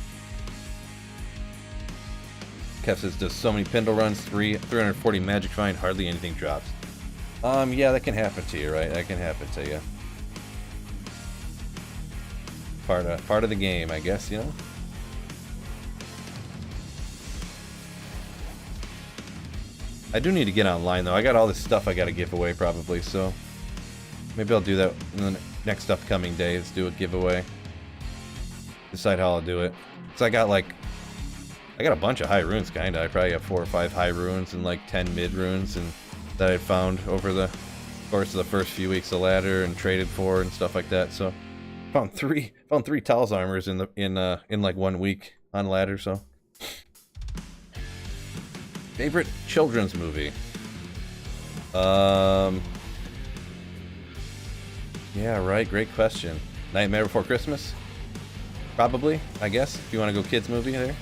Kev says, does so many Pindle runs, 340 Magic Find, hardly anything drops. Yeah, that can happen to you, right? That can happen to you. Part of the game, I guess, you know? I do need to get online, though. I got all this stuff I gotta give away, probably, so maybe I'll do that in the next upcoming days, do a giveaway. Decide how I'll do it. So I got a bunch of high runes, kinda. I probably have 4 or 5 high runes and like 10 mid runes and that I found over the course of the first few weeks of ladder and traded for and stuff like that. So found three Tal's armors in like 1 week on ladder. So favorite children's movie. Yeah, right. Great question. Nightmare Before Christmas? Probably, I guess, if you want to go kids movie there.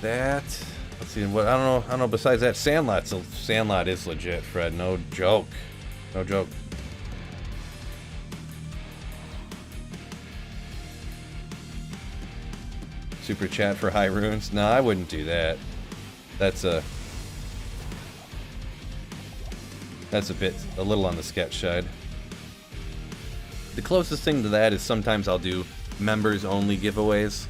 Let's see, what, I don't know, besides that, Sandlot is legit, Fred. No joke. No joke. Super chat for high runes? No, I wouldn't do that. That's a little on the sketch side. The closest thing to that is sometimes I'll do members only giveaways.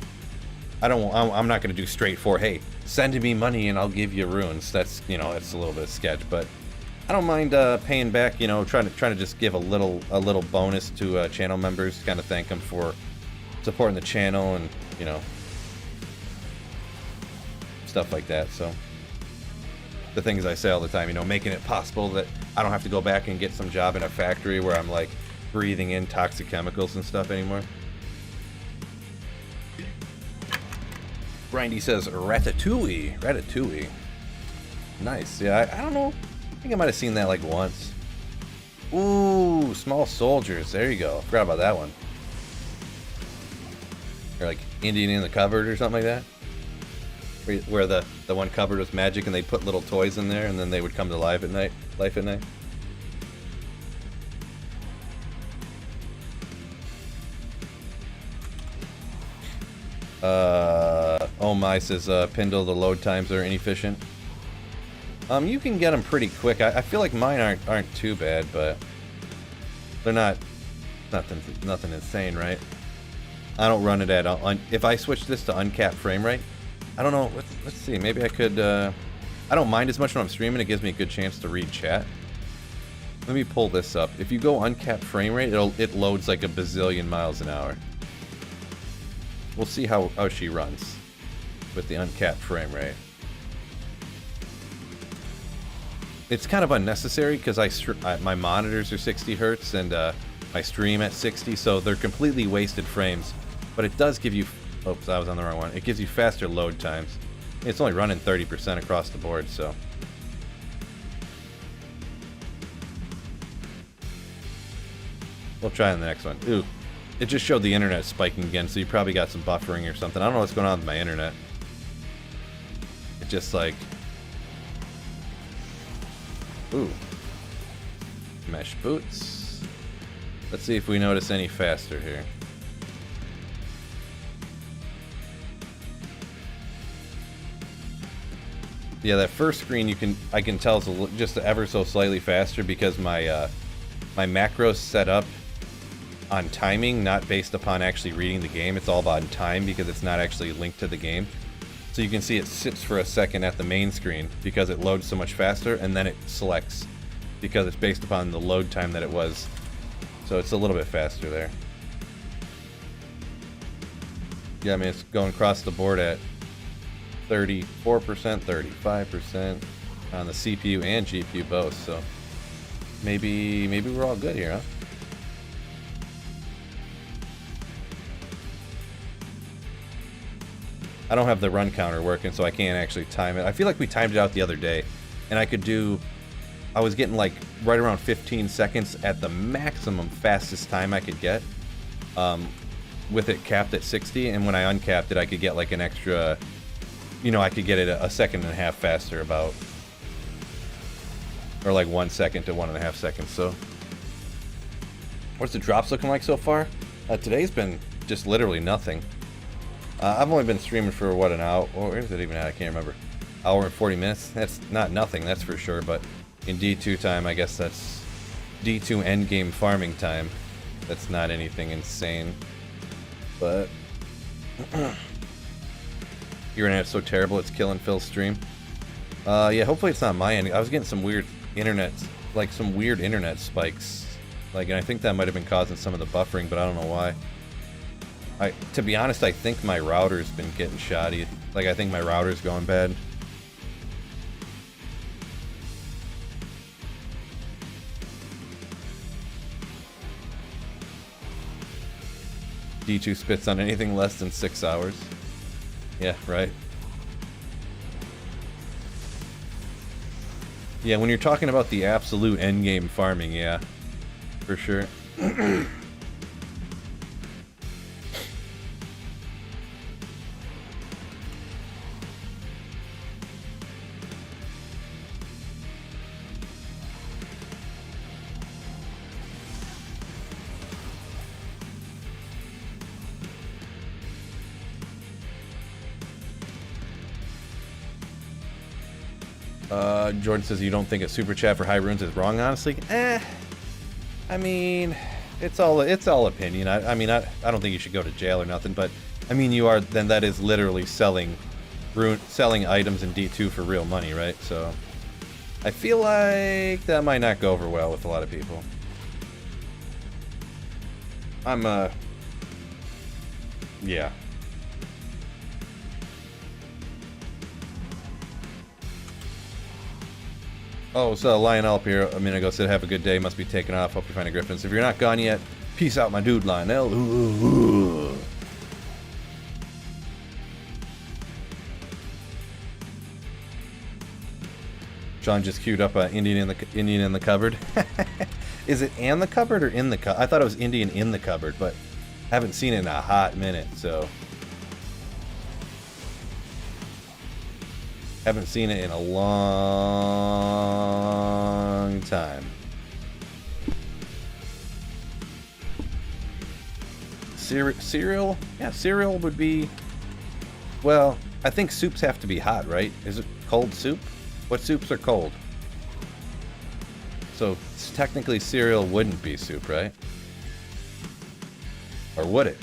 I'm not going to do straight for, hey, send me money and I'll give you runes. That's, you know, that's a little bit of sketch, but I don't mind paying back, you know, trying to just give a little bonus to channel members, kind of thank them for supporting the channel and, you know, stuff like that. So the things I say all the time, you know, making it possible that I don't have to go back and get some job in a factory where I'm like breathing in toxic chemicals and stuff anymore. Grindy says Ratatouille. Nice. Yeah, I don't know. I think I might have seen that like once. Ooh, Small Soldiers. There you go. Forgot about that one. Or like Indian in the Cupboard or something like that. Where the one cupboard was magic and they put little toys in there and then they would come to life at night. Oh my, says Pindle, the load times are inefficient. You can get them pretty quick. I feel like mine aren't too bad, but they're nothing insane, right? I don't run it at if I switch this to uncapped frame rate, I don't know. Let's see. Maybe I could. I don't mind as much when I'm streaming. It gives me a good chance to read chat. Let me pull this up. If you go uncapped frame rate, it loads like a bazillion miles an hour. We'll see how she runs with the uncapped frame rate. It's kind of unnecessary because my monitors are 60 hertz and I stream at 60, so they're completely wasted frames. But it does give you. Oops, I was on the wrong one. It gives you faster load times. It's only running 30% across the board, so. We'll try on the next one. Ooh, it just showed the internet spiking again, so you probably got some buffering or something. I don't know what's going on with my internet. It just like. Ooh. Mesh boots. Let's see if we notice any faster here. Yeah, that first screen I can tell is just ever so slightly faster because my my macros set up on timing, not based upon actually reading the game. It's all about time because it's not actually linked to the game. So you can see it sits for a second at the main screen because it loads so much faster, and then it selects because it's based upon the load time that it was. So it's a little bit faster there. Yeah, I mean, it's going across the board at 34%, 35% on the CPU and GPU both, so maybe we're all good here, huh? I don't have the run counter working, so I can't actually time it. I feel like we timed it out the other day, and I was getting like right around 15 seconds at the maximum fastest time I could get, with it capped at 60, and when I uncapped it, I could get like an extra, you know, I could get it a second and a half faster about, or like 1 second to 1.5 seconds. So what's the drops looking like so far? Today's been just literally nothing. I've only been streaming for what, an hour, or where is it even at? I can't remember. Hour and 40 minutes. That's not nothing, that's for sure, but in D2 time, I guess that's D2 endgame farming time. That's not anything insane, but your internet's so terrible it's killing Phil's stream. Yeah, hopefully it's not my end. I was getting some weird internet, like some weird internet spikes, like, and I think that might have been causing some of the buffering, but I don't know why. To be honest, I think my router's been getting shoddy. Like, I think my router's going bad. D2 spits on anything less than 6 hours. Yeah, right. Yeah, when you're talking about the absolute endgame farming, yeah, for sure. Jordan says you don't think a super chat for high runes is wrong, honestly. I mean, it's all opinion. I mean, I don't think you should go to jail or nothing, but I mean, then that is literally selling items in D2 for real money, right? So I feel like that might not go over well with a lot of people. Yeah. Oh, so Lionel up here a minute ago said, have a good day, must be taking off, hope you find a Griffons. If you're not gone yet, peace out, my dude, Lionel. Ooh. John just queued up Indian in the cupboard. Is it and the cupboard or in the cupboard? I thought it was Indian in the cupboard, but I haven't seen it in a hot minute, so. Haven't seen it in a long time. Cereal? Yeah, cereal would be... Well, I think soups have to be hot, right? Is it cold soup? What soups are cold? So, technically cereal wouldn't be soup, right? Or would it?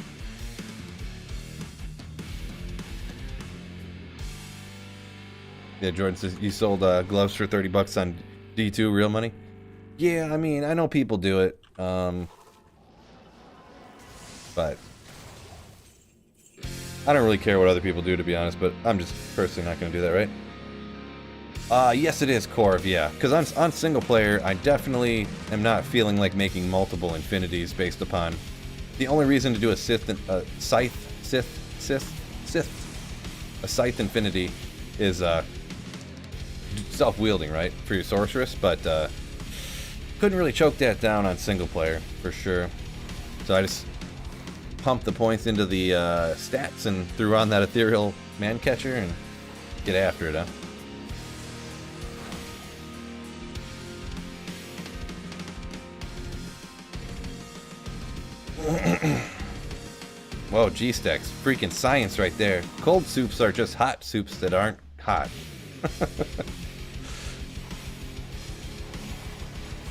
Yeah, Jordan says, you sold gloves for 30 bucks on D2, real money? Yeah, I mean, I know people do it, but I don't really care what other people do, to be honest, but I'm just personally not going to do that, right? Yes, it is Corv, yeah, because on single player, I definitely am not feeling like making multiple infinities based upon... The only reason to do a scythe infinity is, self-wielding, right, for your sorceress, but couldn't really choke that down on single player for sure. So I just pumped the points into the stats and threw on that ethereal man catcher and get after it, huh? Whoa, G-Stacks, freaking science right there. Cold soups are just hot soups that aren't hot.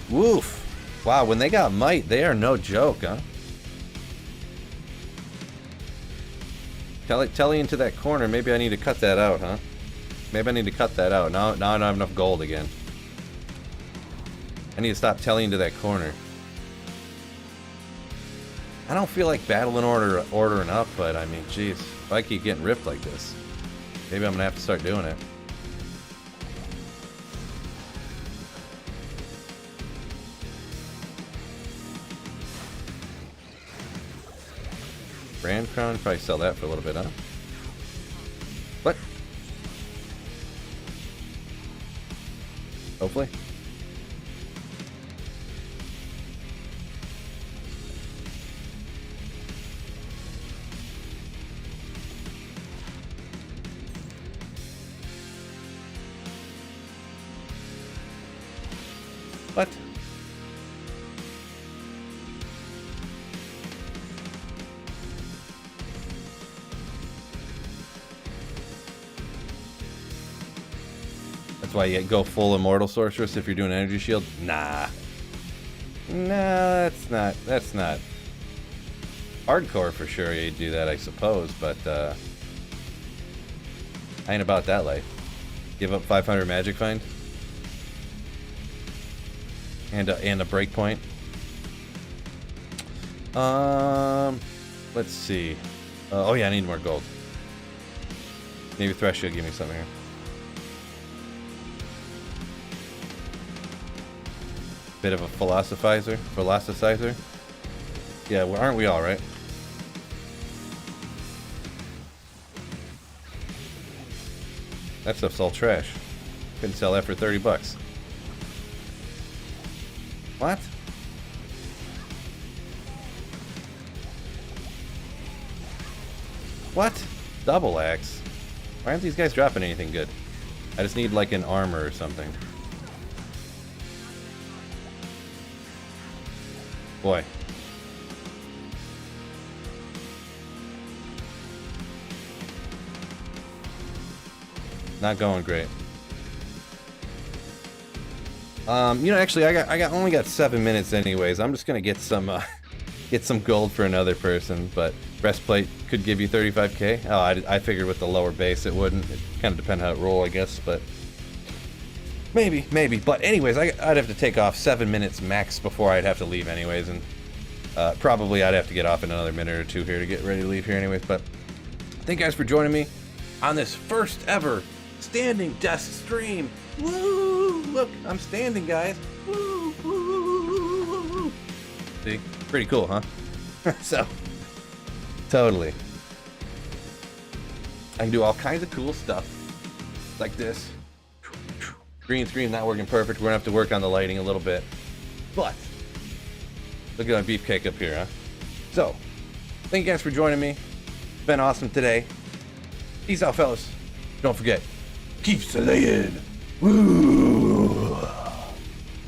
Woof. Wow, when they got might, they are no joke, huh? Telly into that corner. Maybe I need to cut that out, huh? Maybe I need to cut that out. Now I don't have enough gold again. I need to stop telling into that corner. I don't feel like battling ordering up, but I mean, jeez, if I keep getting ripped like this, maybe I'm gonna have to start doing it. Brand crown, probably sell that for a little bit, huh? What? Hopefully. What? That's why you go full Immortal Sorceress if you're doing Energy Shield? Nah. Nah, that's not. Hardcore for sure you'd do that, I suppose, but I ain't about that life. Give up 500 Magic Find? And a breakpoint. Let's see. Oh yeah, I need more gold. Maybe Thresh will give me something here. Bit of a philosophizer. Yeah, well, aren't we all, right? That stuff's all trash. Couldn't sell that for 30 bucks. What? What? Double axe? Why aren't these guys dropping anything good? I just need like an armor or something. Boy. Not going great. You know, actually, I only got 7 minutes anyways. I'm just gonna get some gold for another person, but breastplate could give you 35k. Oh, I figured with the lower base it wouldn't. It kind of depends how it roll, I guess, but maybe. But anyways, I'd have to take off 7 minutes max before I'd have to leave anyways, and probably I'd have to get off in another minute or two here to get ready to leave here anyways. But thank you guys for joining me on this first ever standing desk stream. Woo! Look, I'm standing, guys. Woo! Woo! See? Pretty cool, huh? So, totally. I can do all kinds of cool stuff. Like this. Green screen not working perfect. We're gonna have to work on the lighting a little bit. But, look at my beefcake up here, huh? So, thank you guys for joining me. It's been awesome today. Peace out, fellas. Don't forget, keep slaying. Woo!